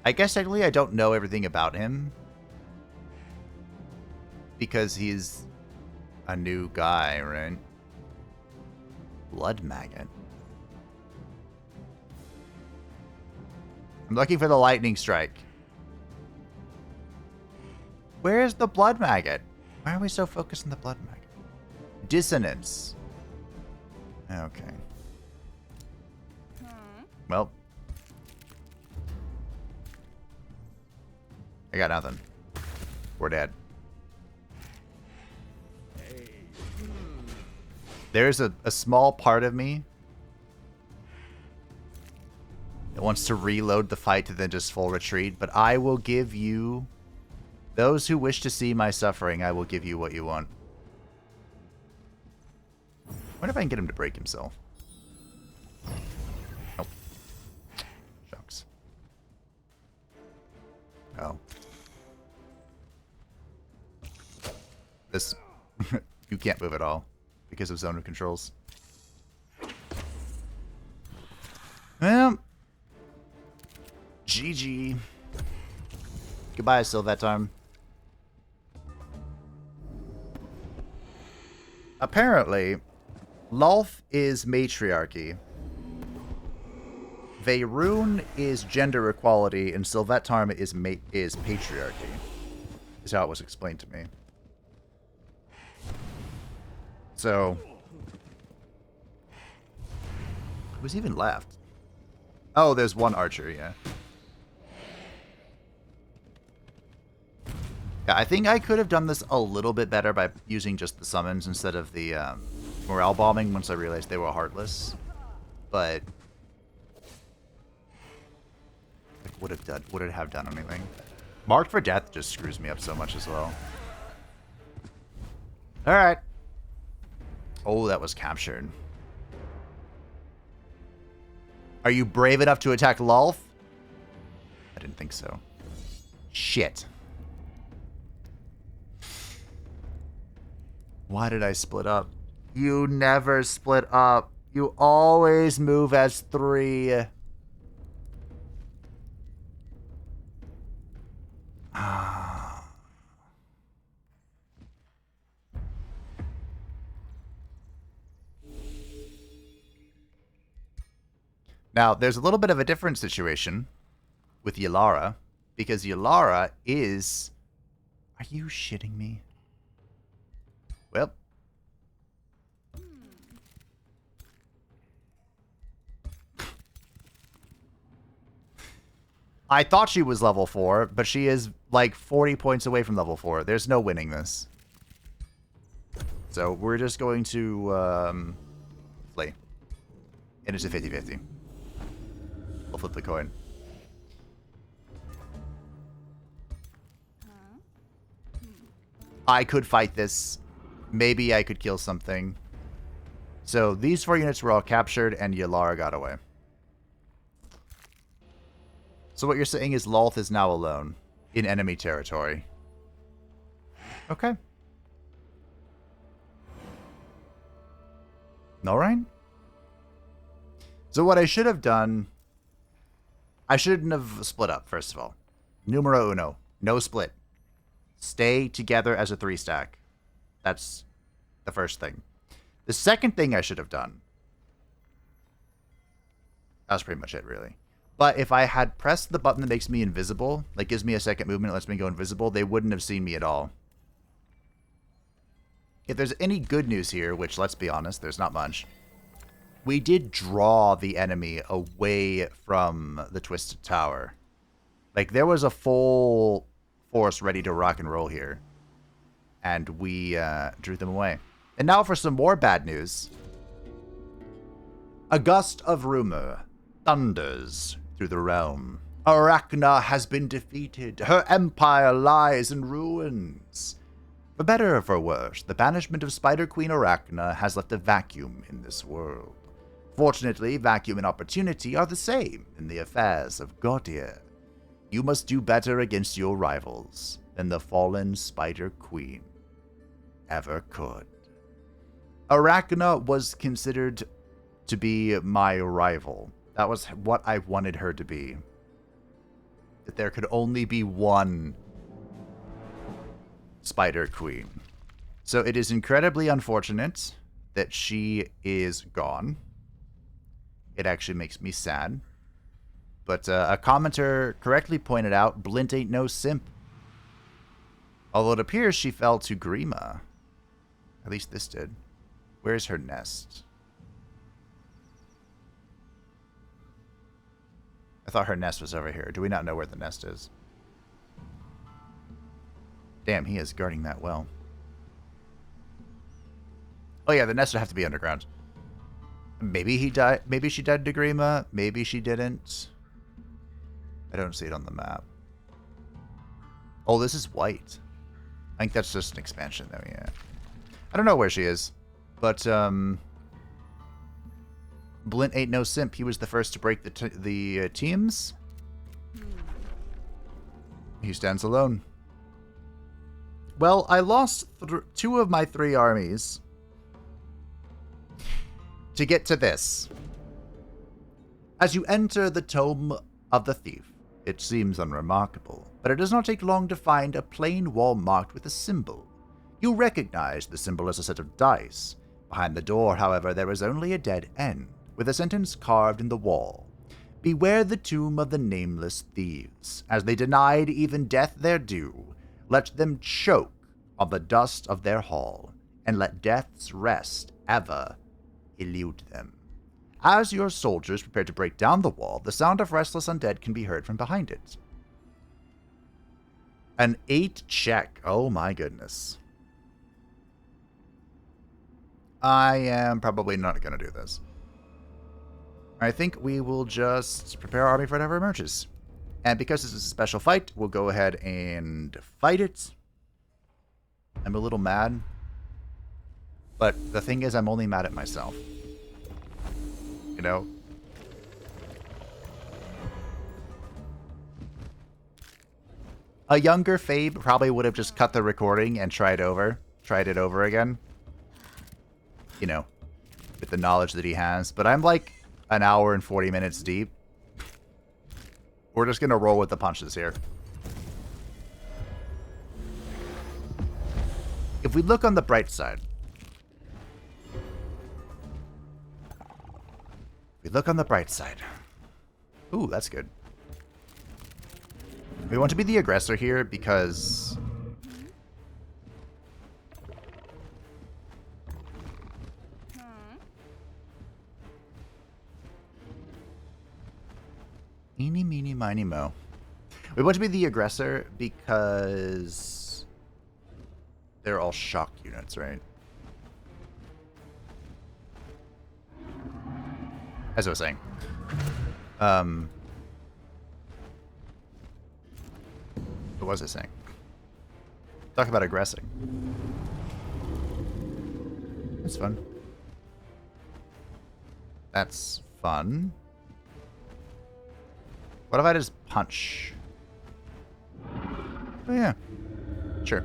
I guess technically I don't know everything about him. Because he's a new guy, right? Blood maggot. I'm looking for the lightning strike. Where's the blood maggot? Why are we so focused on the blood maggot? Dissonance. Okay. Well. I got nothing. We're dead. There's a small part of me that wants to reload the fight to then just full retreat, but I will give you... Those who wish to see my suffering, I will give you what you want. I wonder if I can get him to break himself. Nope. Shucks. Oh. This... you can't move at all because of zone of controls. Well... GG. Goodbye, Sylvetarm. Apparently, Lolth is matriarchy. Veyruun is gender equality, and Sylvetarm is patriarchy. Is how it was explained to me. So, who's even left? Oh, there's one archer, yeah. Yeah, I think I could have done this a little bit better by using just the summons instead of the morale bombing once I realized they were heartless. But would it have done anything? Marked for death just screws me up so much as well. Alright. Oh, that was captured. Are you brave enough to attack Lolth? I didn't think so. Shit. Why did I split up? You never split up. You always move as 3. Now, there's a little bit of a different situation with Yallara, because Yallara is... Are you shitting me? Well. I thought she was level 4, but she is like 40 points away from level 4. There's no winning this. So we're just going to play. And it's a 50-50. We'll flip the coin. I could fight this. Maybe I could kill something. So these 4 units were all captured and Yallara got away. So what you're saying is Lolth is now alone in enemy territory. Okay. Alright. So what I should have done... I shouldn't have split up, first of all. Numero uno. No split. Stay together as a 3-stack. That's the first thing. The second thing I should have done... That's pretty much it, really. But if I had pressed the button that makes me invisible, that gives me a second movement, lets me go invisible, they wouldn't have seen me at all. If there's any good news here, which, let's be honest, there's not much, we did draw the enemy away from the Twisted Tower. Like, there was a full force ready to rock and roll here. And we drew them away. And now for some more bad news. A gust of rumor thunders through the realm. Arachna has been defeated. Her empire lies in ruins. For better or for worse, the banishment of Spider Queen Arachna has left a vacuum in this world. Fortunately, vacuum and opportunity are the same in the affairs of Gaudier. You must do better against your rivals than the fallen Spider Queen ever could. Arachna was considered to be my rival. That was what I wanted her to be. That there could only be one Spider Queen. So it is incredibly unfortunate that she is gone. It actually makes me sad. But a commenter correctly pointed out, Blint ain't no simp. Although it appears she fell to Grima. At least this did. Where's her nest? I thought her nest was over here. Do we not know where the nest is? Damn, he is guarding that well. Oh yeah, the nest would have to be underground. Maybe he died. Maybe she died to Grima. Maybe she didn't. I don't see it on the map. Oh, this is white. I think that's just an expansion, though. Yeah. I don't know where she is, but Blint ain't no simp. He was the first to break the teams. He stands alone. Well, I lost 2 of my 3 armies to get to this. As you enter the Tome of the Thief, it seems unremarkable, but it does not take long to find a plain wall marked with a symbol. You recognize the symbol as a set of dice. Behind the door, however, there is only a dead end, with a sentence carved in the wall. Beware the tomb of the nameless thieves. As they denied even death their due, let them choke on the dust of their hall, and let death's rest ever elude them. As your soldiers prepare to break down the wall, the sound of restless undead can be heard from behind it. An 8 check. Oh my goodness. I am probably not going to do this. I think we will just prepare our army for whatever emerges. And because this is a special fight, we'll go ahead and fight it. I'm a little mad. But the thing is, I'm only mad at myself. You know? A younger Fabe probably would have just cut the recording and tried it over again. You know, with the knowledge that he has. But I'm like an hour and 40 minutes deep. We're just going to roll with the punches here. If we look on the bright side. We look on the bright side. Ooh, that's good. We want to be the aggressor here because... Eeny, meeny, miny, mo. We want to be the aggressor because they're all shock units, right? As I was saying. What was I saying? Talk about aggressing. That's fun. That's fun. What if I just punch? Oh, yeah. Sure.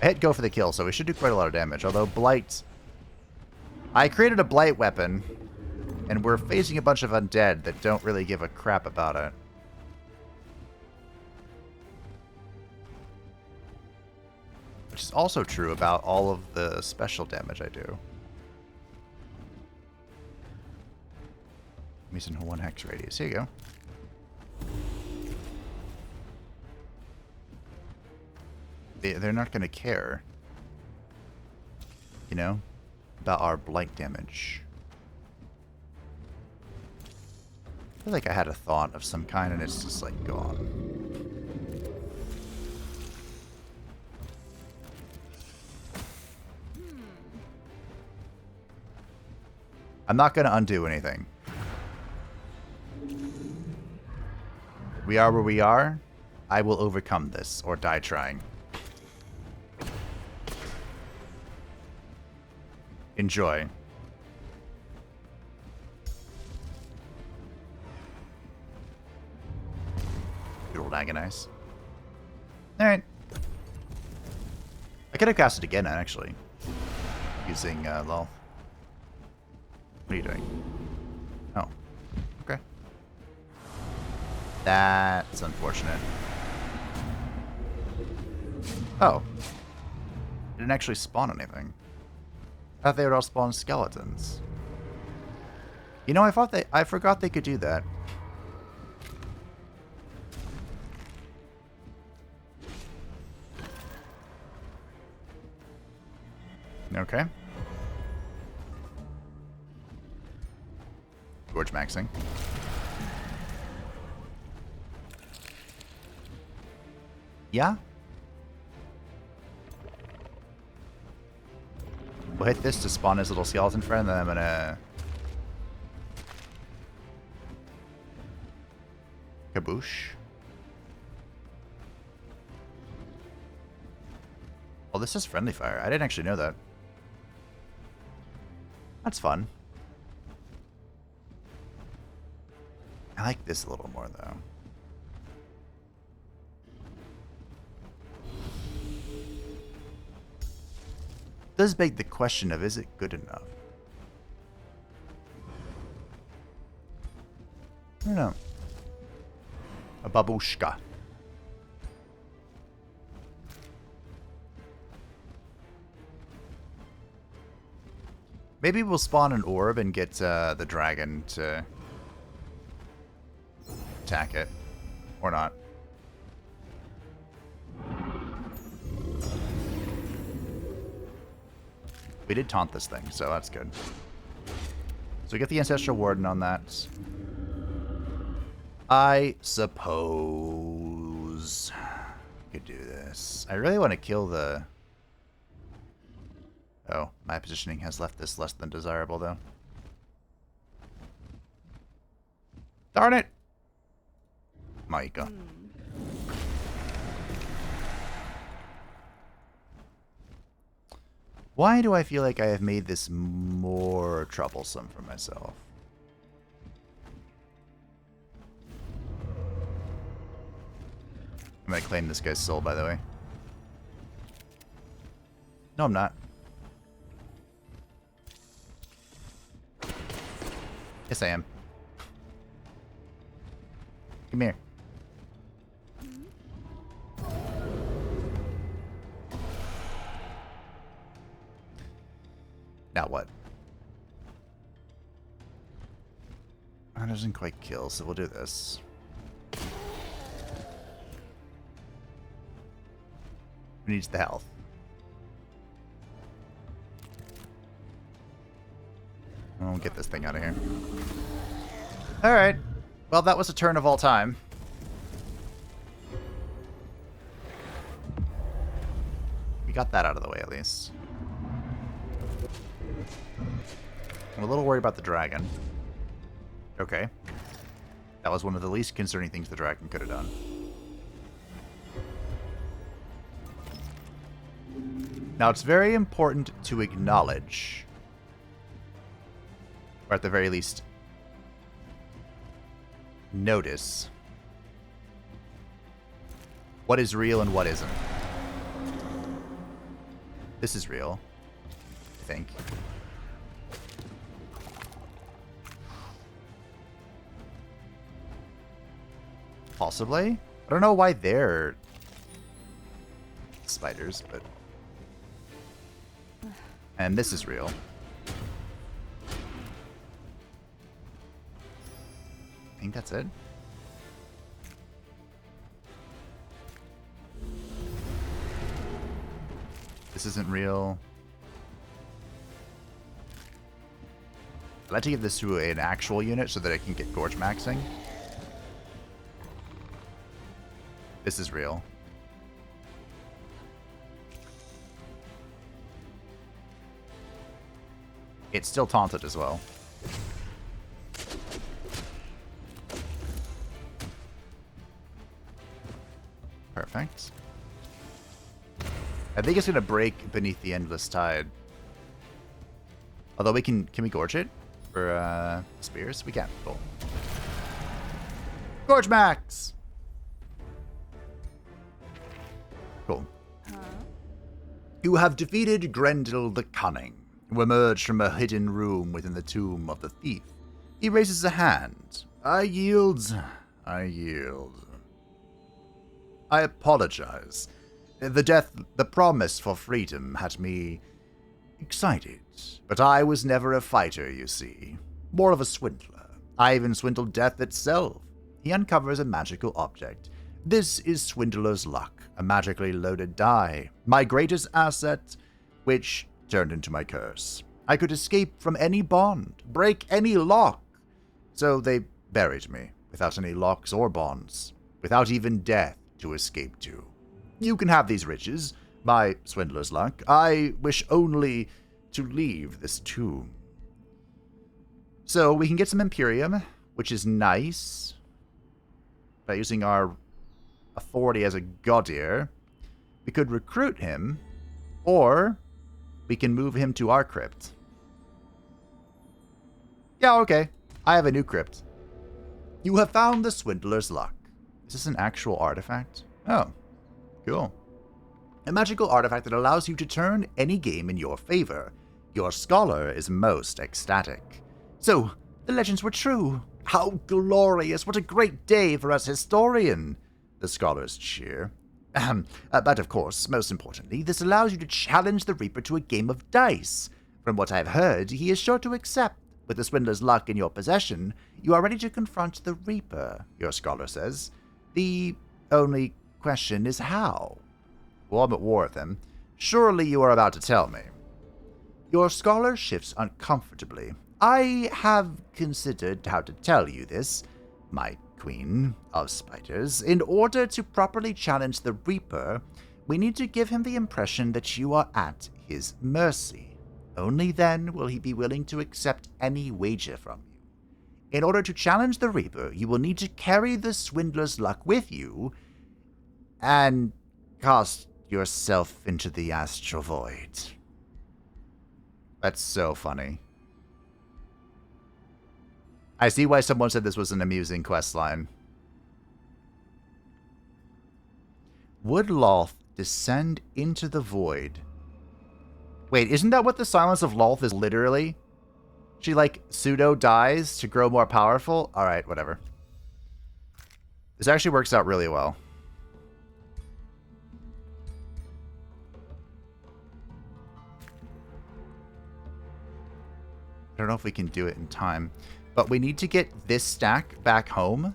I hit go for the kill, so we should do quite a lot of damage. Although Blight... I created a Blight weapon, and we're facing a bunch of undead that don't really give a crap about it. Which is also true about all of the special damage I do. I'm using 1 hex radius. Here you go. They're not going to care, you know, about our blight damage. I feel like I had a thought of some kind and it's just like gone. I'm not going to undo anything. We are where we are. I will overcome this or die trying. Enjoy. Good old agonize. Alright. I could have cast it again, actually. Using Lolth. What are you doing? Oh. Okay. That's unfortunate. Oh. Didn't actually spawn anything. I thought they would all spawn skeletons. You know, I forgot they could do that. Okay. Gorge maxing. Yeah? We'll hit this to spawn his little skeleton friend, then I'm gonna... Kaboosh. Oh, this is friendly fire. I didn't actually know that. That's fun. I like this a little more, though. Does beg the question of, is it good enough? I don't know. A babushka. Maybe we'll spawn an orb and get the dragon to attack it. Or not. We did taunt this thing, so that's good. So we get the Ancestral Warden on that. I suppose we could do this. I really want to kill the... Oh, my positioning has left this less than desirable, though. Darn it! Maika. Why do I feel like I have made this more troublesome for myself? I'm gonna claim this guy's soul, by the way. No, I'm not. Yes, I am. Come here. Now what? That doesn't quite kill, so we'll do this. Who needs the health? We'll get this thing out of here. Alright. Well, that was a turn of all time. We got that out of the way, at least. I'm a little worried about the dragon. Okay. That was one of the least concerning things the dragon could have done. Now, it's very important to acknowledge, or at the very least, notice what is real and what isn't. This is real, I think. Possibly. I don't know why they're spiders, but... And this is real. I think that's it. This isn't real. I'd like to give this to an actual unit so that I can get Gorge maxing. This is real. It's still taunted as well. Perfect. I think it's going to break beneath the Endless Tide. Although can we gorge it for spears? We can. Cool. Gorge max! Cool. You have defeated Grendel the Cunning, who emerged from a hidden room within the tomb of the thief. He raises a hand. I yield. I yield. I apologize. The promise for freedom had me excited, but I was never a fighter, you see. More of a swindler. I even swindled death itself. He uncovers a magical object. This is Swindler's Luck, a magically loaded die, my greatest asset, which turned into my curse. I could escape from any bond, break any lock. So they buried me, without any locks or bonds, without even death to escape to. You can have these riches, my Swindler's Luck. I wish only to leave this tomb. So we can get some Imperium, which is nice, by using our authority as a Gaudier. We could recruit him, or we can move him to our crypt. Yeah, okay. I have a new crypt. You have found the Swindler's Luck. Is this an actual artifact? Oh, cool. A magical artifact that allows you to turn any game in your favor. Your scholar is most ecstatic. So, the legends were true. How glorious! What a great day for us historian! The scholars cheer. But of course, most importantly, this allows you to challenge the Reaper to a game of dice. From what I've heard, he is sure to accept. With the Swindler's Luck in your possession, you are ready to confront the Reaper, your scholar says. The only question is how? Well, I'm at war with him. Surely you are about to tell me. Your scholar shifts uncomfortably. I have considered how to tell you this, my Queen of Spiders. In order to properly challenge the Reaper, we need to give him the impression that you are at his mercy. Only then will he be willing to accept any wager from you. In order to challenge the Reaper, you will need to carry the Swindler's Luck with you and cast yourself into the astral void. That's so funny. I see why someone said this was an amusing questline. Would Lolth descend into the void? Wait, isn't that what the Silence of Lolth is literally? She, like, pseudo-dies to grow more powerful? Alright, whatever. This actually works out really well. I don't know if we can do it in time. But we need to get this stack back home.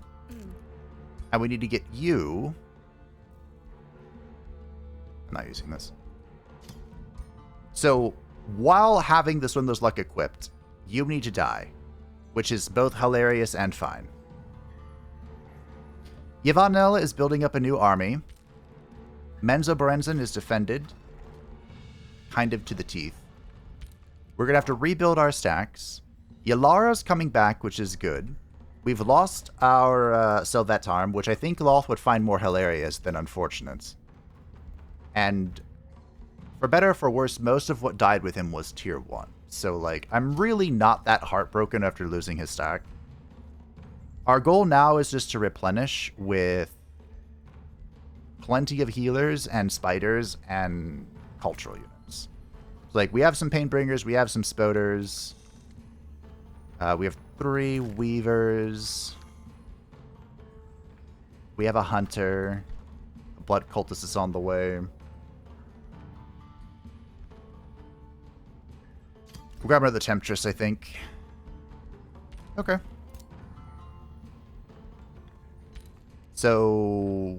And we need to get you... I'm not using this. So, while having the Swindler's Luck equipped, you need to die. Which is both hilarious and fine. Yvanel is building up a new army. Menzoberranzan is defended. Kind of to the teeth. We're going to have to rebuild our stacks. Yalara's coming back, which is good. We've lost our Sylvetarm, which I think Lolth would find more hilarious than unfortunate. And for better or for worse, most of what died with him was tier 1. So, like, I'm really not that heartbroken after losing his stack. Our goal now is just to replenish with plenty of healers and spiders and cultural units. So, like, we have some Painbringers, we have some Spoders. We have 3 Weavers. We have a Hunter. A Blood Cultist is on the way. We'll grab another Temptress, I think. Okay. So,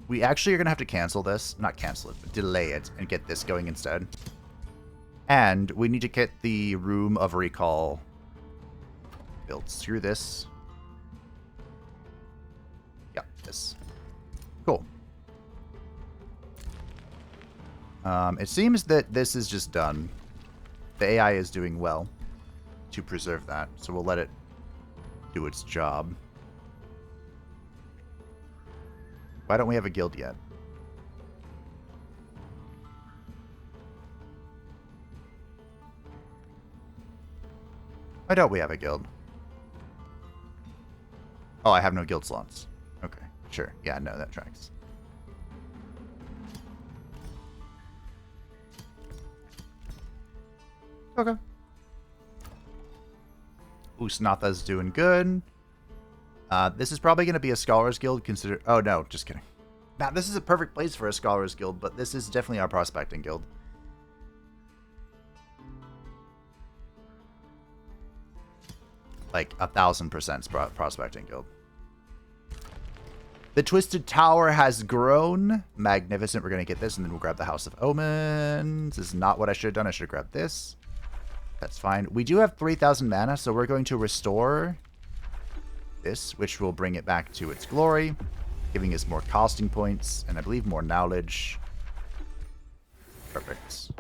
we actually are going to have to cancel this. Not cancel it, but delay it and get this going instead. And we need to get the Room of Recall builds through this. Yep, this. Cool. It seems that this is just done. The AI is doing well to preserve that, so we'll let it do its job. Why don't we have a guild yet? Why don't we have a guild? Oh, I have no guild slots. Okay, sure. Yeah, no, that tracks. Okay. Usnatha's doing good. This is probably going to be a Scholars Guild. Oh, no, just kidding. Now, this is a perfect place for a Scholars Guild, but this is definitely our Prospecting Guild. Like 1,000% Prospecting Guild. The Twisted Tower has grown. Magnificent. We're going to get this, and then we'll grab the House of Omens. This is not what I should have done. I should have grabbed this. That's fine. We do have 3,000 mana, so we're going to restore this, which will bring it back to its glory, giving us more costing points, and I believe more knowledge. Perfect.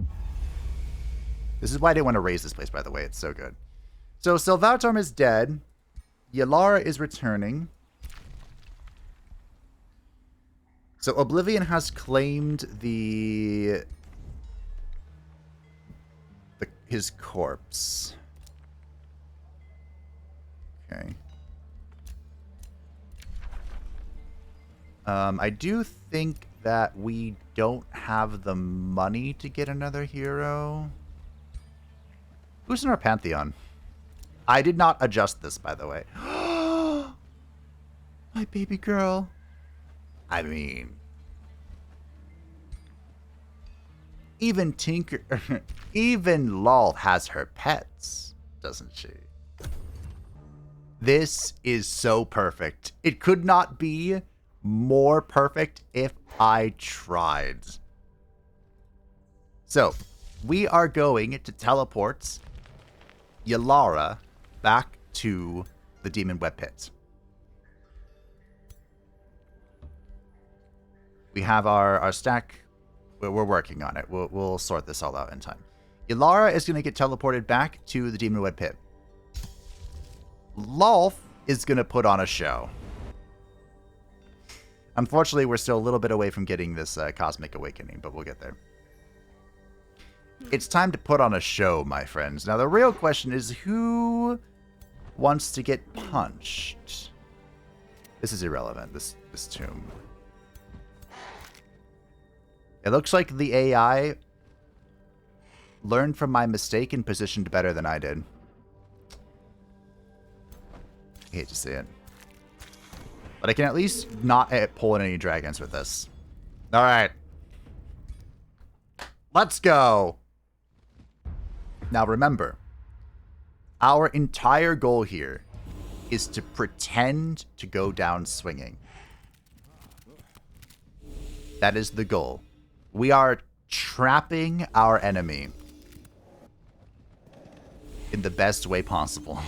This is why I didn't want to raise this place, by the way. It's so good. So Silvatorm is dead. Yalara is returning. So Oblivion has claimed his corpse. Okay. I do think that we don't have the money to get another hero. Who's in our Pantheon? I did not adjust this, by the way. My baby girl. I mean, even even Lolth has her pets, doesn't she? This is so perfect. It could not be more perfect if I tried. So, we are going to teleport Yalara back to the Demon Web Pit. We have our stack. We're working on it. We'll sort this all out in time. Yalara is going to get teleported back to the Demon Web Pit. Lolth is going to put on a show. Unfortunately, we're still a little bit away from getting this Cosmic Awakening, but we'll get there. It's time to put on a show, my friends. Now, the real question is, who wants to get punched? This is irrelevant, this tomb. It looks like the AI learned from my mistake and positioned better than I did. I hate to see it. But I can at least not pull in any dragons with this. Alright. Let's go! Now remember, our entire goal here is to pretend to go down swinging. That is the goal. We are trapping our enemy in the best way possible.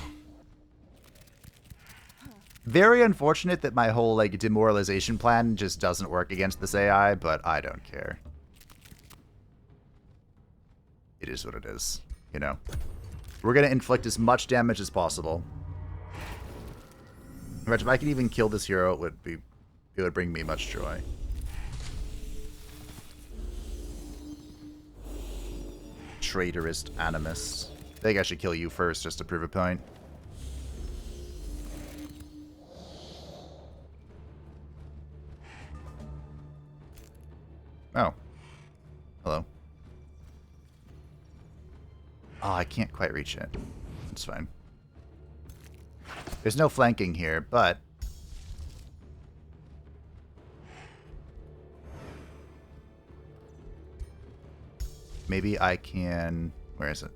Very unfortunate that my whole demoralization plan just doesn't work against this AI, but I don't care. It is what it is, you know. We're going to inflict as much damage as possible. If I could even kill this hero, it would bring me much joy. Traitorist Animus. I think I should kill you first just to prove a point. Oh. Hello. Oh, I can't quite reach it. It's fine. There's no flanking here, but maybe I can... Where is it?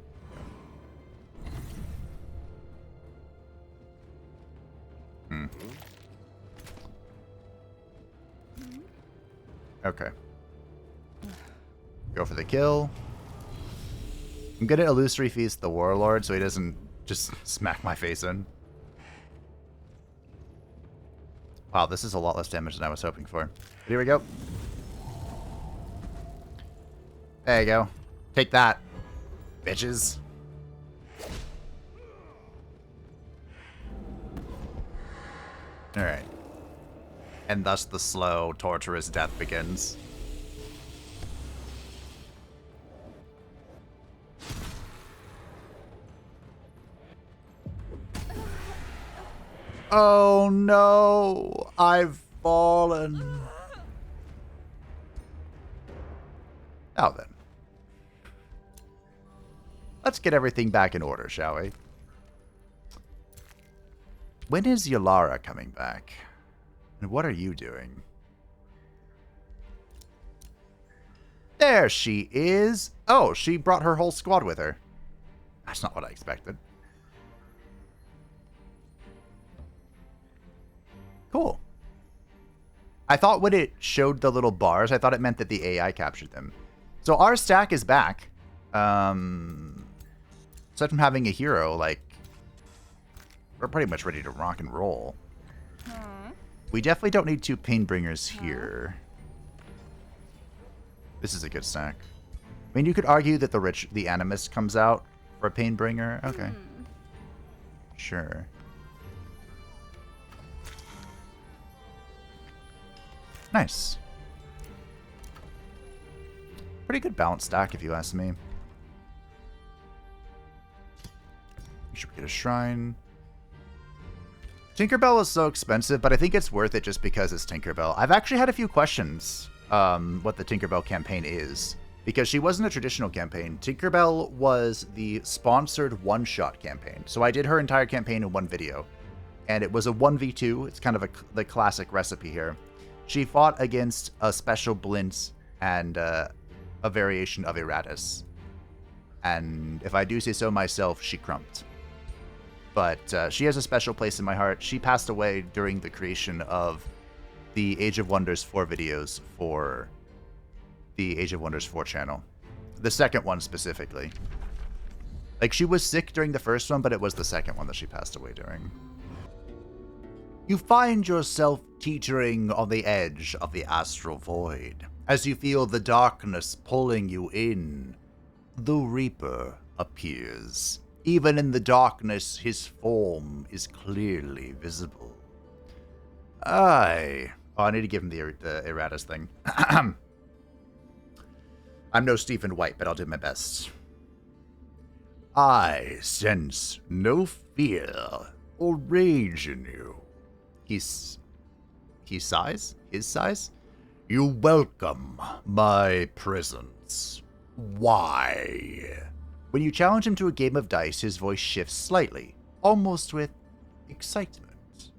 Okay. Go for the kill. I'm gonna Illusory Feast the Warlord so he doesn't just smack my face in. Wow, this is a lot less damage than I was hoping for. Here we go. There you go. Take that, bitches. Alright. And thus the slow, torturous death begins. Oh no! I've fallen. Now then. Let's get everything back in order, shall we? When is Yalara coming back? And what are you doing? There she is! Oh, she brought her whole squad with her. That's not what I expected. Cool. I thought when it showed the little bars, I thought it meant that the AI captured them. So our stack is back. Aside from having a hero, like, we're pretty much ready to rock and roll. We definitely don't need 2 Painbringers here. This is a good stack. I mean, you could argue that the Animist comes out for a Painbringer. Okay. Sure. Nice. Pretty good balanced stack, if you ask me. Make sure we get a shrine. Tinkerbell is so expensive, but I think it's worth it just because it's Tinkerbell. I've actually had a few questions what the Tinkerbell campaign is, because she wasn't a traditional campaign. Tinkerbell was the sponsored one-shot campaign. So I did her entire campaign in one video, and it was a 1v2. It's kind of the classic recipe here. She fought against a special Blint and a variation of Eratus. And if I do say so myself, she crumped. But she has a special place in my heart. She passed away during the creation of the Age of Wonders 4 videos for the Age of Wonders 4 channel. The second one specifically. Like, she was sick during the first one, but it was the second one that she passed away during. You find yourself teetering on the edge of the astral void as you feel the darkness pulling you in. The Reaper appears. Even in the darkness, his form is clearly visible. Oh, I need to give him the Eratus thing. I'm no Stephen White, but I'll do my best. I sense no fear or rage in you. His size? You welcome my presence. Why? When you challenge him to a game of dice, his voice shifts slightly, almost with excitement.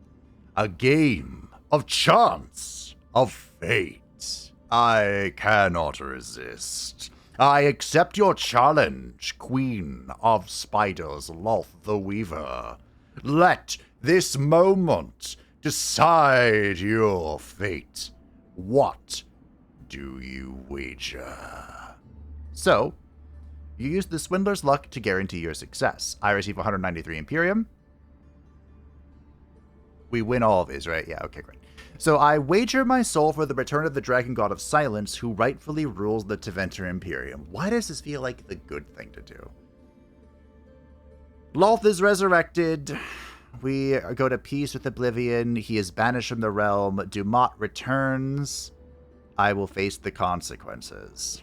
A game of chance, of fate. I cannot resist. I accept your challenge, Queen of Spiders, Lolth the Weaver. Let this moment decide your fate. What do you wager? So, you use the Swindler's Luck to guarantee your success. I receive 193 Imperium. We win all of his, right? Yeah, okay, great. So I wager my soul for the return of the Dragon God of Silence, who rightfully rules the Tevinter Imperium. Why does this feel like the good thing to do? Lolth is resurrected. We go to peace with Oblivion. He is banished from the realm. Dumont returns. I will face the consequences.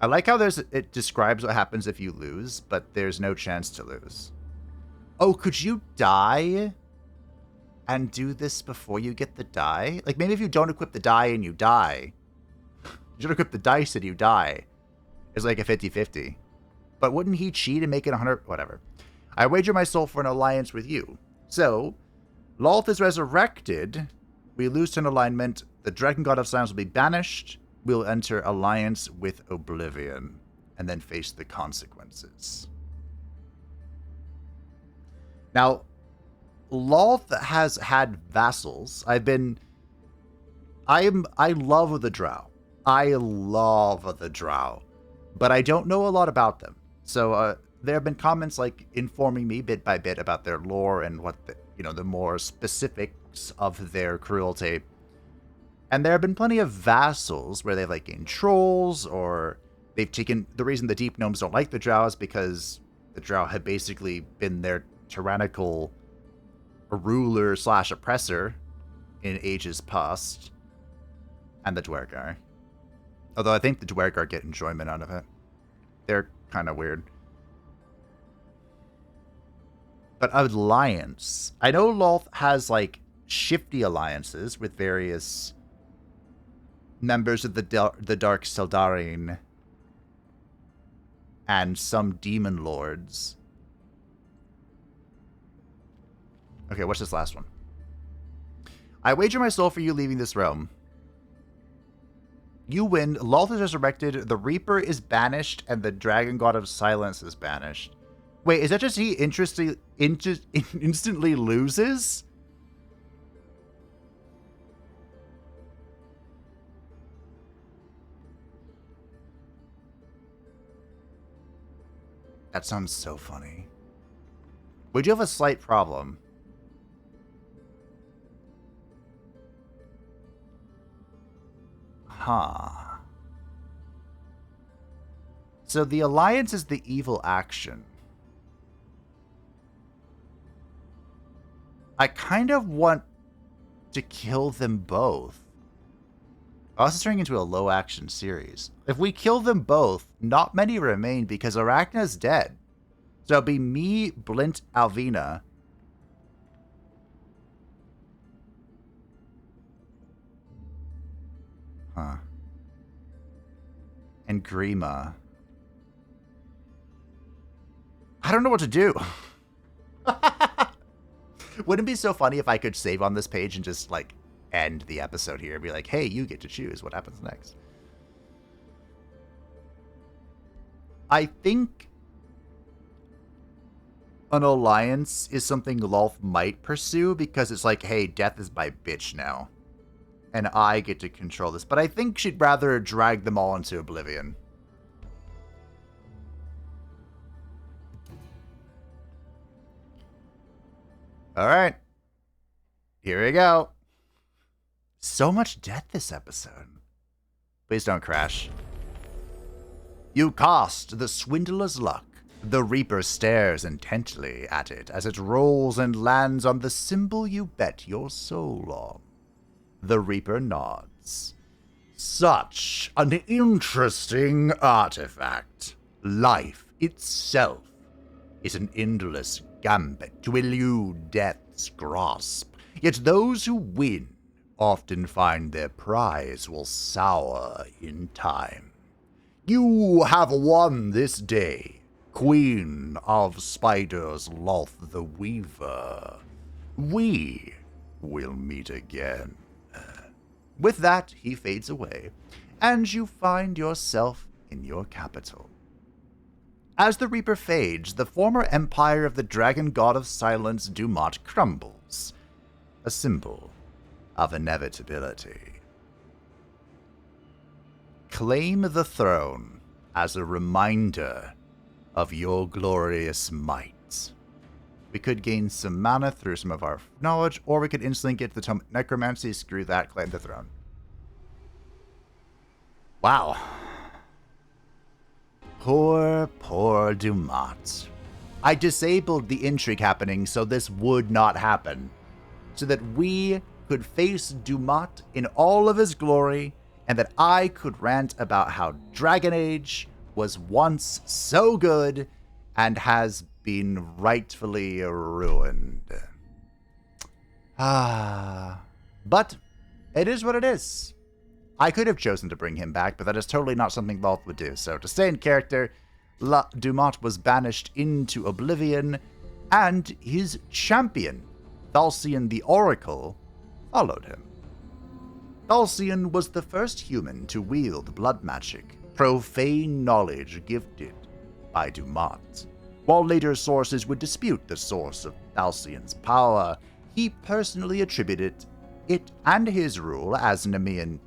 I like how it describes what happens if you lose, but there's no chance to lose. Oh, could you die and do this before you get the die? Like, maybe if you don't equip the die and you die. You don't equip the dice and you die. It's like a 50-50. But wouldn't he cheat and make it 100? Whatever. I wager my soul for an alliance with you. So, Lolth is resurrected. We lose to an alignment. The Dragon God of Silence will be banished. We'll enter alliance with Oblivion. And then face the consequences. Now, Lolth has had vassals. I love the Drow. I love the Drow. But I don't know a lot about them. So, there have been comments like informing me bit by bit about their lore and what the more specifics of their cruelty. And there have been plenty of vassals where they've like gained trolls, or they've taken the reason the deep gnomes don't like the drow is because the drow have basically been their tyrannical ruler / oppressor in ages past. And the Dwergar. Although I think the Dwergar get enjoyment out of it. They're kind of weird. But alliance. I know Lolth has like shifty alliances with various members of the Dark Seldarine and some demon lords. Okay, what's this last one? I wager my soul for you leaving this realm. You win. Lolth is resurrected. The Reaper is banished, and the Dragon God of Silence is banished. Wait, is that just he instantly loses? That sounds so funny. We do have a slight problem. Huh. So the alliance is the evil action. I kind of want to kill them both. Oh, this is turning into a low action series. If we kill them both, not many remain because Arachna's dead. So it'll be me, Blint, Alvina. Huh. And Grima. I don't know what to do. Wouldn't it be so funny if I could save on this page and just, like, end the episode here and be like, hey, you get to choose what happens next. I think an alliance is something Lolth might pursue because it's like, hey, death is my bitch now. And I get to control this. But I think she'd rather drag them all into oblivion. Alright. Here we go. So much death this episode. Please don't crash. You cast the Swindler's Luck. The Reaper stares intently at it as it rolls and lands on the symbol you bet your soul on. The Reaper nods. Such an interesting artifact. Life itself is an endless gambit to elude death's grasp. Yet those who win often find their prize will sour in time. You have won this day, Queen of Spiders, Lolth the Weaver. We will meet again. With that, he fades away, and you find yourself in your capital. As the Reaper fades, the former empire of the Dragon God of Silence, Dumont, crumbles, a symbol of inevitability. Claim the throne as a reminder of your glorious might. We could gain some mana through some of our knowledge, or we could instantly get the Tome Necromancy. Screw that, claim the throne. Wow. Poor Dumont. I disabled the intrigue happening so this would not happen. So that we could face Dumont in all of his glory, and that I could rant about how Dragon Age was once so good and has been rightfully ruined. But it is what it is. I could have chosen to bring him back, but that is totally not something Lolth would do. So to stay in character, Dumont was banished into oblivion, and his champion, Thalcian the Oracle, followed him. Thalcian was the first human to wield blood magic, profane knowledge gifted by Dumont. While later sources would dispute the source of Thalcian's power, he personally attributed it and his rule as Neomenian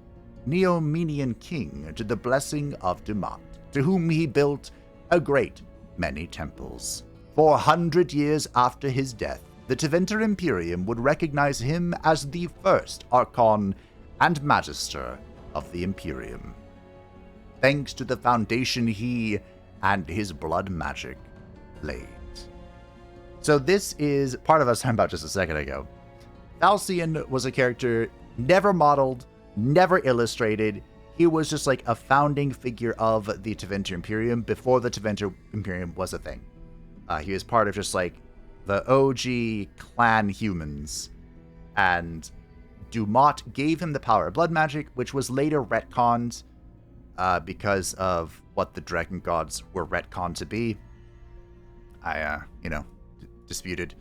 king to the blessing of Dumont, to whom he built a great many temples. 400 years after his death, the Tevinter Imperium would recognize him as the first Archon and Magister of the Imperium, thanks to the foundation he and his blood magic laid. So this is part of us talking about just a second ago. Falcion was a character never modeled, never illustrated. He was just like a founding figure of the Tevinter Imperium before the Tevinter Imperium was a thing. He was part of just like the OG clan humans, and Dumont gave him the power of blood magic, which was later retconned because of what the dragon gods were retconned to be. I disputed.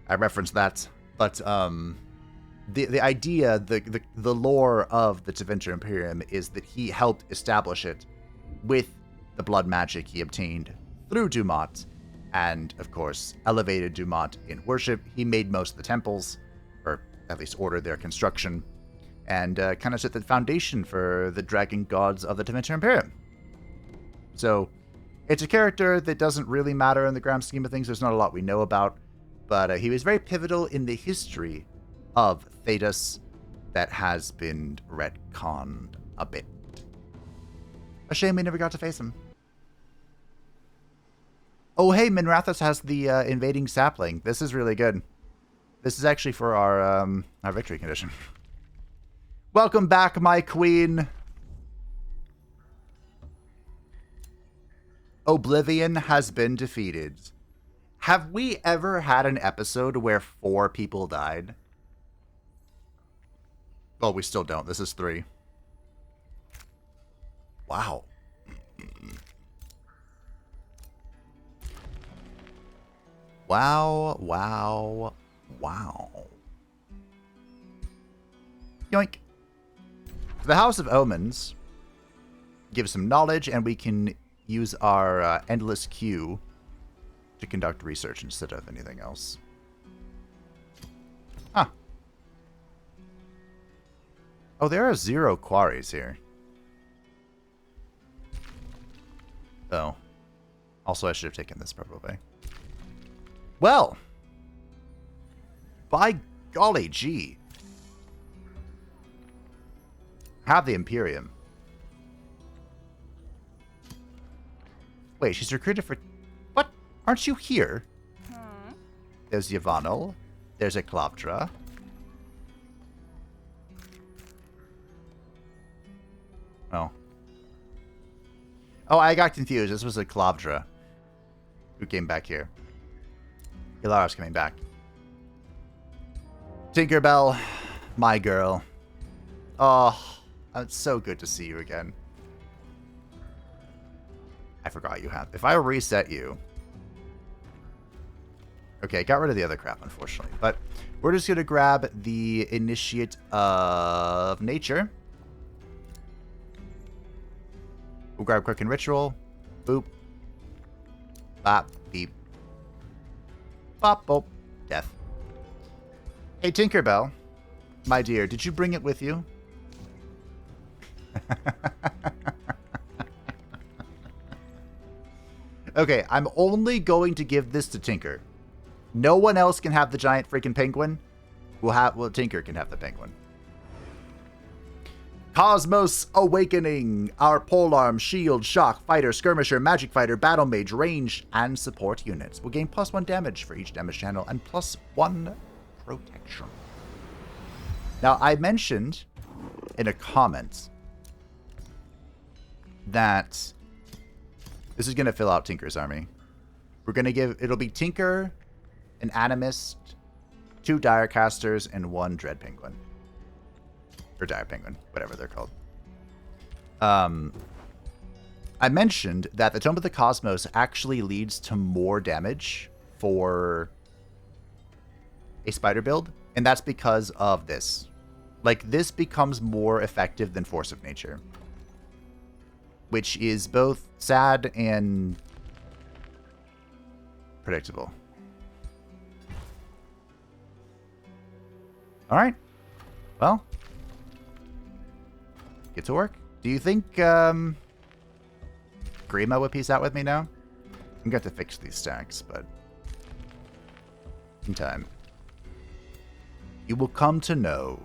I referenced that, but the idea, the lore of the Tevinter Imperium is that he helped establish it with the blood magic he obtained through Dumont, and of course elevated Dumont in worship. He made most of the temples, or at least ordered their construction, and kind of set the foundation for the dragon gods of the Tevinter Imperium. So it's a character that doesn't really matter in the grand scheme of things. There's not a lot we know about, but he was very pivotal in the history of Thedas that has been retconned a bit. A shame we never got to face him. Oh, hey, Minrathos has the invading sapling. This is really good. This is actually for our victory condition. Welcome back, my queen. Oblivion has been defeated. Have we ever had an episode where 4 people died? Well, we still don't. This is 3. Wow. Wow, wow, wow. Yoink. The House of Omens gives some knowledge, and we can use our endless queue to conduct research instead of anything else. Huh. Oh, there are 0 quarries here. Oh. Also, I should have taken this probably. Well. By golly gee. Have the Imperium. Wait, she's recruited for... What? Aren't you here? There's Yavanel. There's a Klavdra. Oh. Oh, I got confused. This was a Klavdra who came back here. Ilara's coming back. Tinkerbell, my girl. Oh, it's so good to see you again. I forgot you have... If I reset you... Okay, got rid of the other crap, unfortunately. But we're just going to grab the Initiate of Nature. We'll grab Quick and Ritual. Boop. Bop. Beep. Bop. Boop. Death. Hey, Tinkerbell. My dear, did you bring it with you? Okay, I'm only going to give this to Tinker. No one else can have the giant freaking penguin. Well, Tinker can have the penguin. Cosmos Awakening. Our polearm, shield, shock, fighter, skirmisher, magic fighter, battle mage, range, and support units will gain +1 damage for each damage channel and +1 protection. Now, I mentioned in a comment that this is going to fill out Tinker's army. We're going to give... It'll be Tinker, an Animist, 2 Direcasters, and 1 Dread Penguin. Or Dire Penguin, whatever they're called. I mentioned that the Tome of the Cosmos actually leads to more damage for a spider build, and that's because of this. Like, this becomes more effective than Force of Nature, which is both sad and predictable. All right. Well, get to work. Do you think Grima would peace out with me now? I'm going to fix these stacks, but in time, you will come to know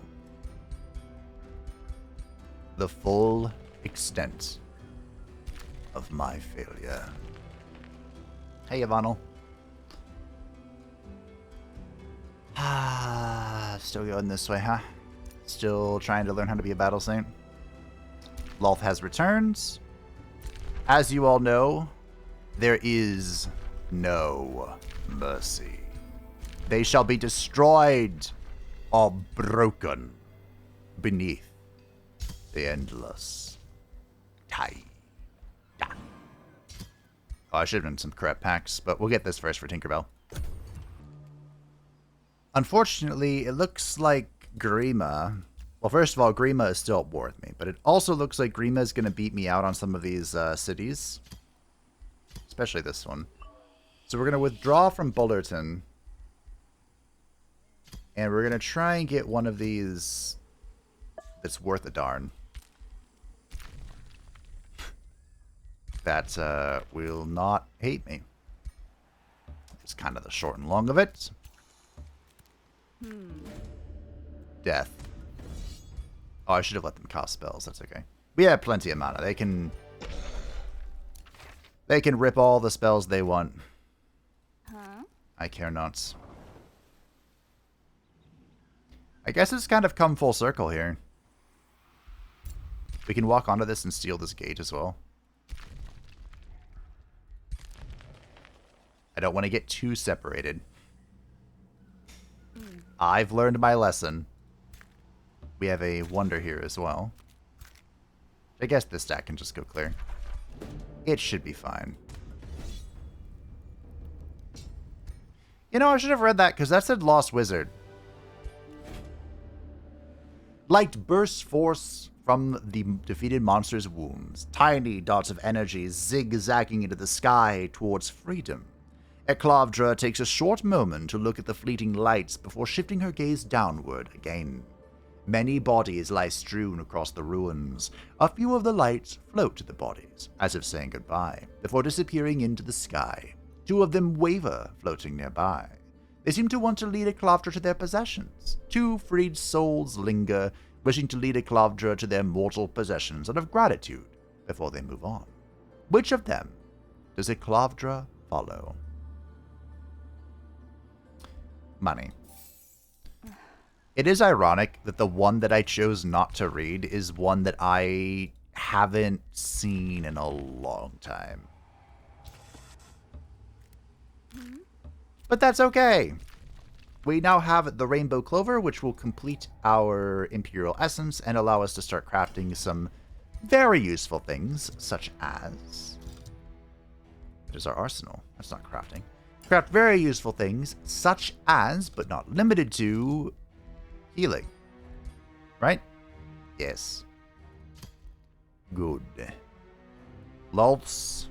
the full extent of my failure. Hey, Ivanel. Still going this way, huh? Still trying to learn how to be a battle saint. Lolth has returned. As you all know, there is no mercy. They shall be destroyed or broken beneath the endless tide. Oh, I should have done some crap packs, but we'll get this first for Tinkerbell. Unfortunately, it looks like Grima... Well, first of all, Grima is still worth me, but it also looks like Grima is going to beat me out on some of these cities. Especially this one. So we're going to withdraw from Bullerton. And we're going to try and get one of these that's worth a darn. That will not hate me. It's kind of the short and long of it. Death. Oh, I should have let them cast spells. That's okay. We have plenty of mana. They can rip all the spells they want. I care not. I guess it's kind of come full circle here. We can walk onto this and steal this gate as well. I don't want to get too separated. I've learned my lesson. We have a wonder here as well. I guess this stack can just go clear. It should be fine. You know, I should have read that because that said Lost Wizard. Light bursts forth from the defeated monster's wounds. Tiny dots of energy zigzagging into the sky towards freedom. Eklavdra takes a short moment to look at the fleeting lights before shifting her gaze downward again. Many bodies lie strewn across the ruins. A few of the lights float to the bodies, as if saying goodbye, before disappearing into the sky. Two of them waver, floating nearby. They seem to want to lead Eklavdra to their possessions. Two freed souls linger, wishing to lead Eklavdra to their mortal possessions out of gratitude before they move on. Which of them does Eklavdra follow? Money. It is ironic that the one that I chose not to read is one that I haven't seen in a long time. But that's okay. We now have the Rainbow Clover, which will complete our Imperial Essence and allow us to start crafting some very useful things, such as... What is our arsenal? That's not crafting. Craft very useful things, such as, but not limited to, healing. Right? Yes. Good. Lolth's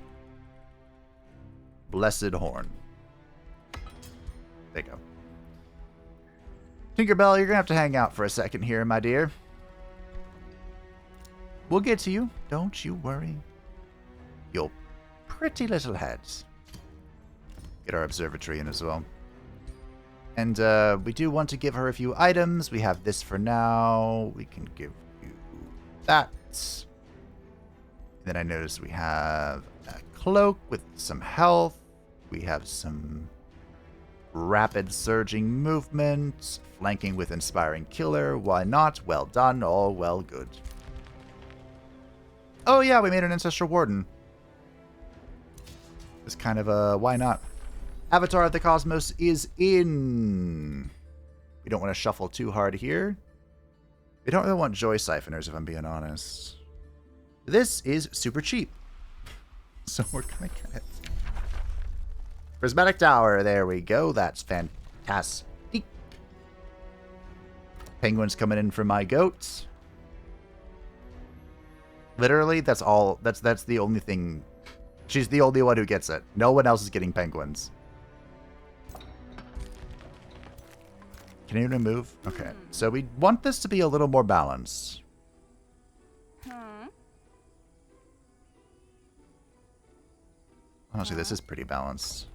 Blessed Horn. There you go. Tinkerbell, you're going to have to hang out for a second here, my dear. We'll get to you. Don't you worry. Your pretty little heads. Get our observatory in as well. And we do want to give her a few items. We have this for now. We can give you that. And then I noticed we have a cloak with some health. We have some rapid surging movement. Flanking with Inspiring Killer. Why not? Well done. All well good. Oh yeah, we made an Ancestral Warden. It's kind of a why not? Avatar of the Cosmos is in. We don't want to shuffle too hard here. We don't really want Joy Siphoners, if I'm being honest. This is super cheap. So we're going to get it. Prismatic Tower, there we go. That's fantastic. Penguins coming in for my goats. Literally, that's all. That's the only thing. She's the only one who gets it. No one else is getting penguins. Can you move? Okay. So we want this to be a little more balanced. Honestly, this is pretty balanced.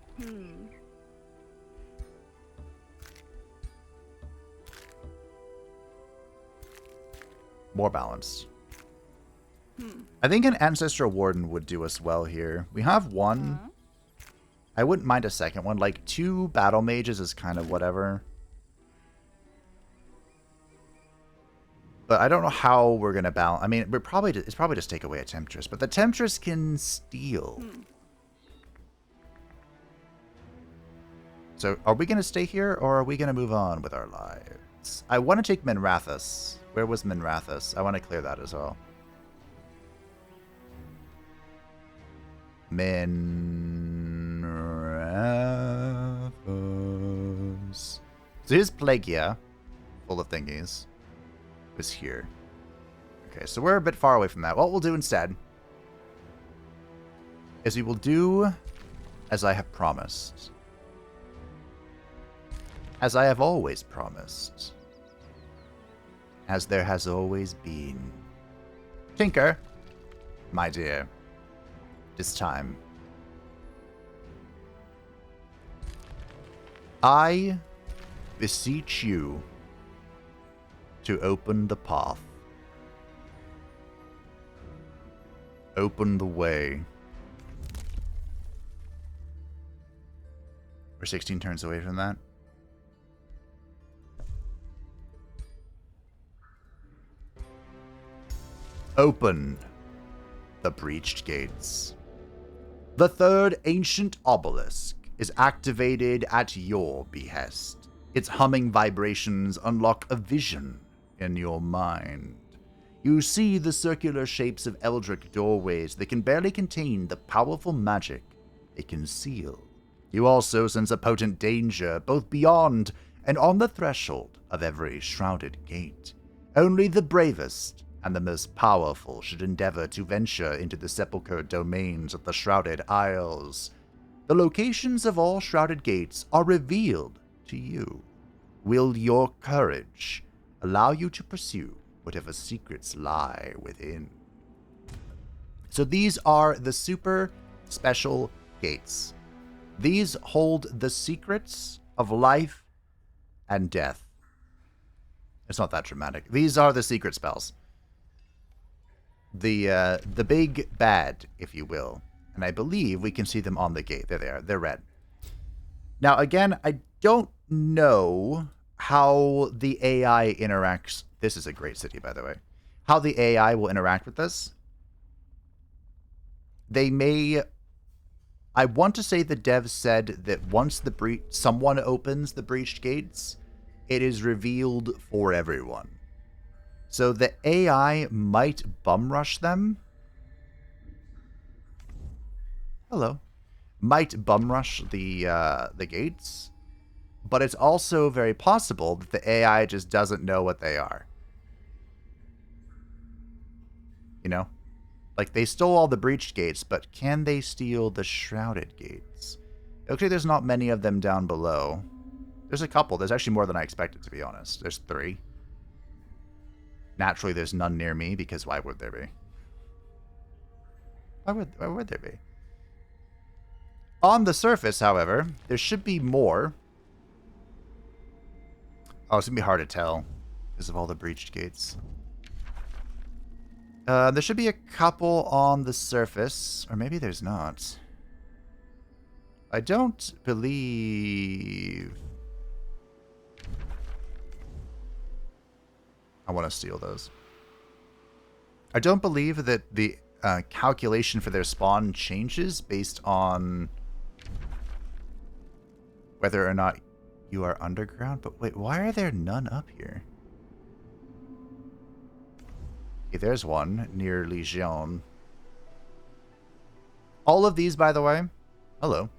More balanced. I think an Ancestral Warden would do us well here. We have one. I wouldn't mind a second one. Like, 2 Battle Mages is kind of whatever. But I don't know how we're going to balance. I mean, it's probably just take away a Temptress. But the Temptress can steal. So, are we going to stay here, or are we going to move on with our lives? I want to take Minrathous. Where was Minrathous? I want to clear that as well. Minrathous. So here's Plagia, full of thingies. Was here. Okay, so we're a bit far away from that. What we'll do instead is we will do as I have promised. As I have always promised. As there has always been. Tinker, my dear, this time I beseech you to open the path. Open the way. We're 16 turns away from that. Open the breached gates. The third ancient obelisk is activated at your behest. Its humming vibrations unlock a vision in your mind. You see the circular shapes of eldritch doorways that can barely contain the powerful magic they conceal. You also sense a potent danger both beyond and on the threshold of every shrouded gate. Only the bravest and the most powerful should endeavor to venture into the sepulchred domains of the Shrouded Isles. The locations of all shrouded gates are revealed to you. Will your courage allow you to pursue whatever secrets lie within? So these are the super special gates. These hold the secrets of life and death. It's not that dramatic. These are the secret spells. The big bad, if you will. And I believe we can see them on the gate. There they are. They're red. Now, again, I don't know how the AI interacts. This is a great city, by the way. How the AI will interact with this. They may... I want to say the devs said that once someone opens the breached gates, it is revealed for everyone. So the AI might bum rush them. Hello. Might bum rush the gates. But it's also very possible that the AI just doesn't know what they are. You know? Like, they stole all the breached gates, but can they steal the shrouded gates? Okay, there's not many of them down below. There's a couple. There's actually more than I expected, to be honest. There's 3. Naturally, there's none near me, because why would there be? Why would there be? On the surface, however, there should be more. Oh, it's going to be hard to tell because of all the breached gates. There should be a couple on the surface, or maybe there's not. I don't believe... I want to steal those. I don't believe that the calculation for their spawn changes based on whether or not you are underground. But wait, why are there none up here? Okay, there's one near Legion. All of these, by the way, hello.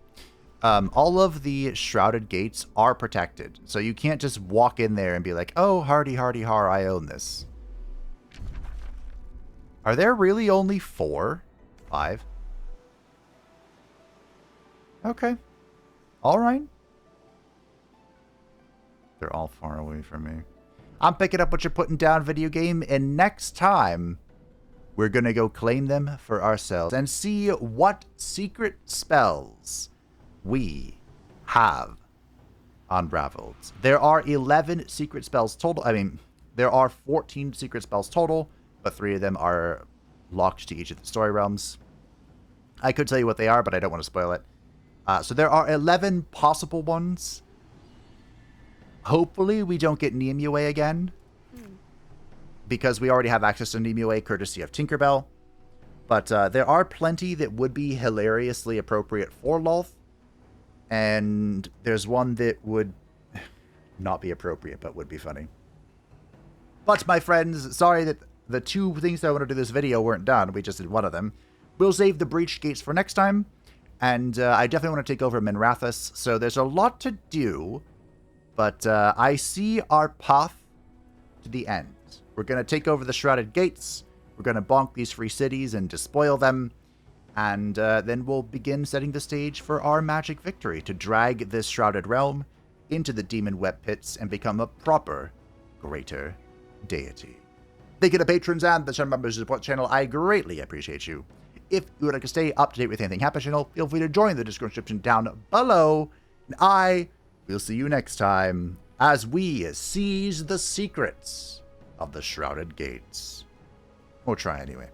All of the shrouded gates are protected. So you can't just walk in there and be like, oh, hardy, hardy, har, I own this. Are there really only 4? 5? Okay. Alright. They're all far away from me. I'm picking up what you're putting down, video game, and next time, we're going to go claim them for ourselves and see what secret spells we have unraveled. There are 11 secret spells total. I mean, there are 14 secret spells total, but 3 of them are locked to each of the story realms. I could tell you what they are, but I don't want to spoil it. So there are 11 possible ones. Hopefully we don't get Nimue again, because we already have access to Nimue courtesy of Tinkerbell. But there are plenty that would be hilariously appropriate for Lolth. And there's one that would not be appropriate, but would be funny. But my friends, sorry that the 2 things that I wanted to do this video weren't done. We just did one of them. We'll save the breach gates for next time. And I definitely want to take over Minrathous. So there's a lot to do. But I see our path to the end. We're going to take over the Shrouded Gates. We're going to bonk these free cities and despoil them. And then we'll begin setting the stage for our magic victory to drag this Shrouded Realm into the Demon Web Pits and become a proper, greater deity. Thank you to patrons and the channel members who support the channel. I greatly appreciate you. If you would like to stay up to date with anything happening on the channel, feel free to join the description down below. And I will see you next time as we seize the secrets of the Shrouded Gates. Or try anyway.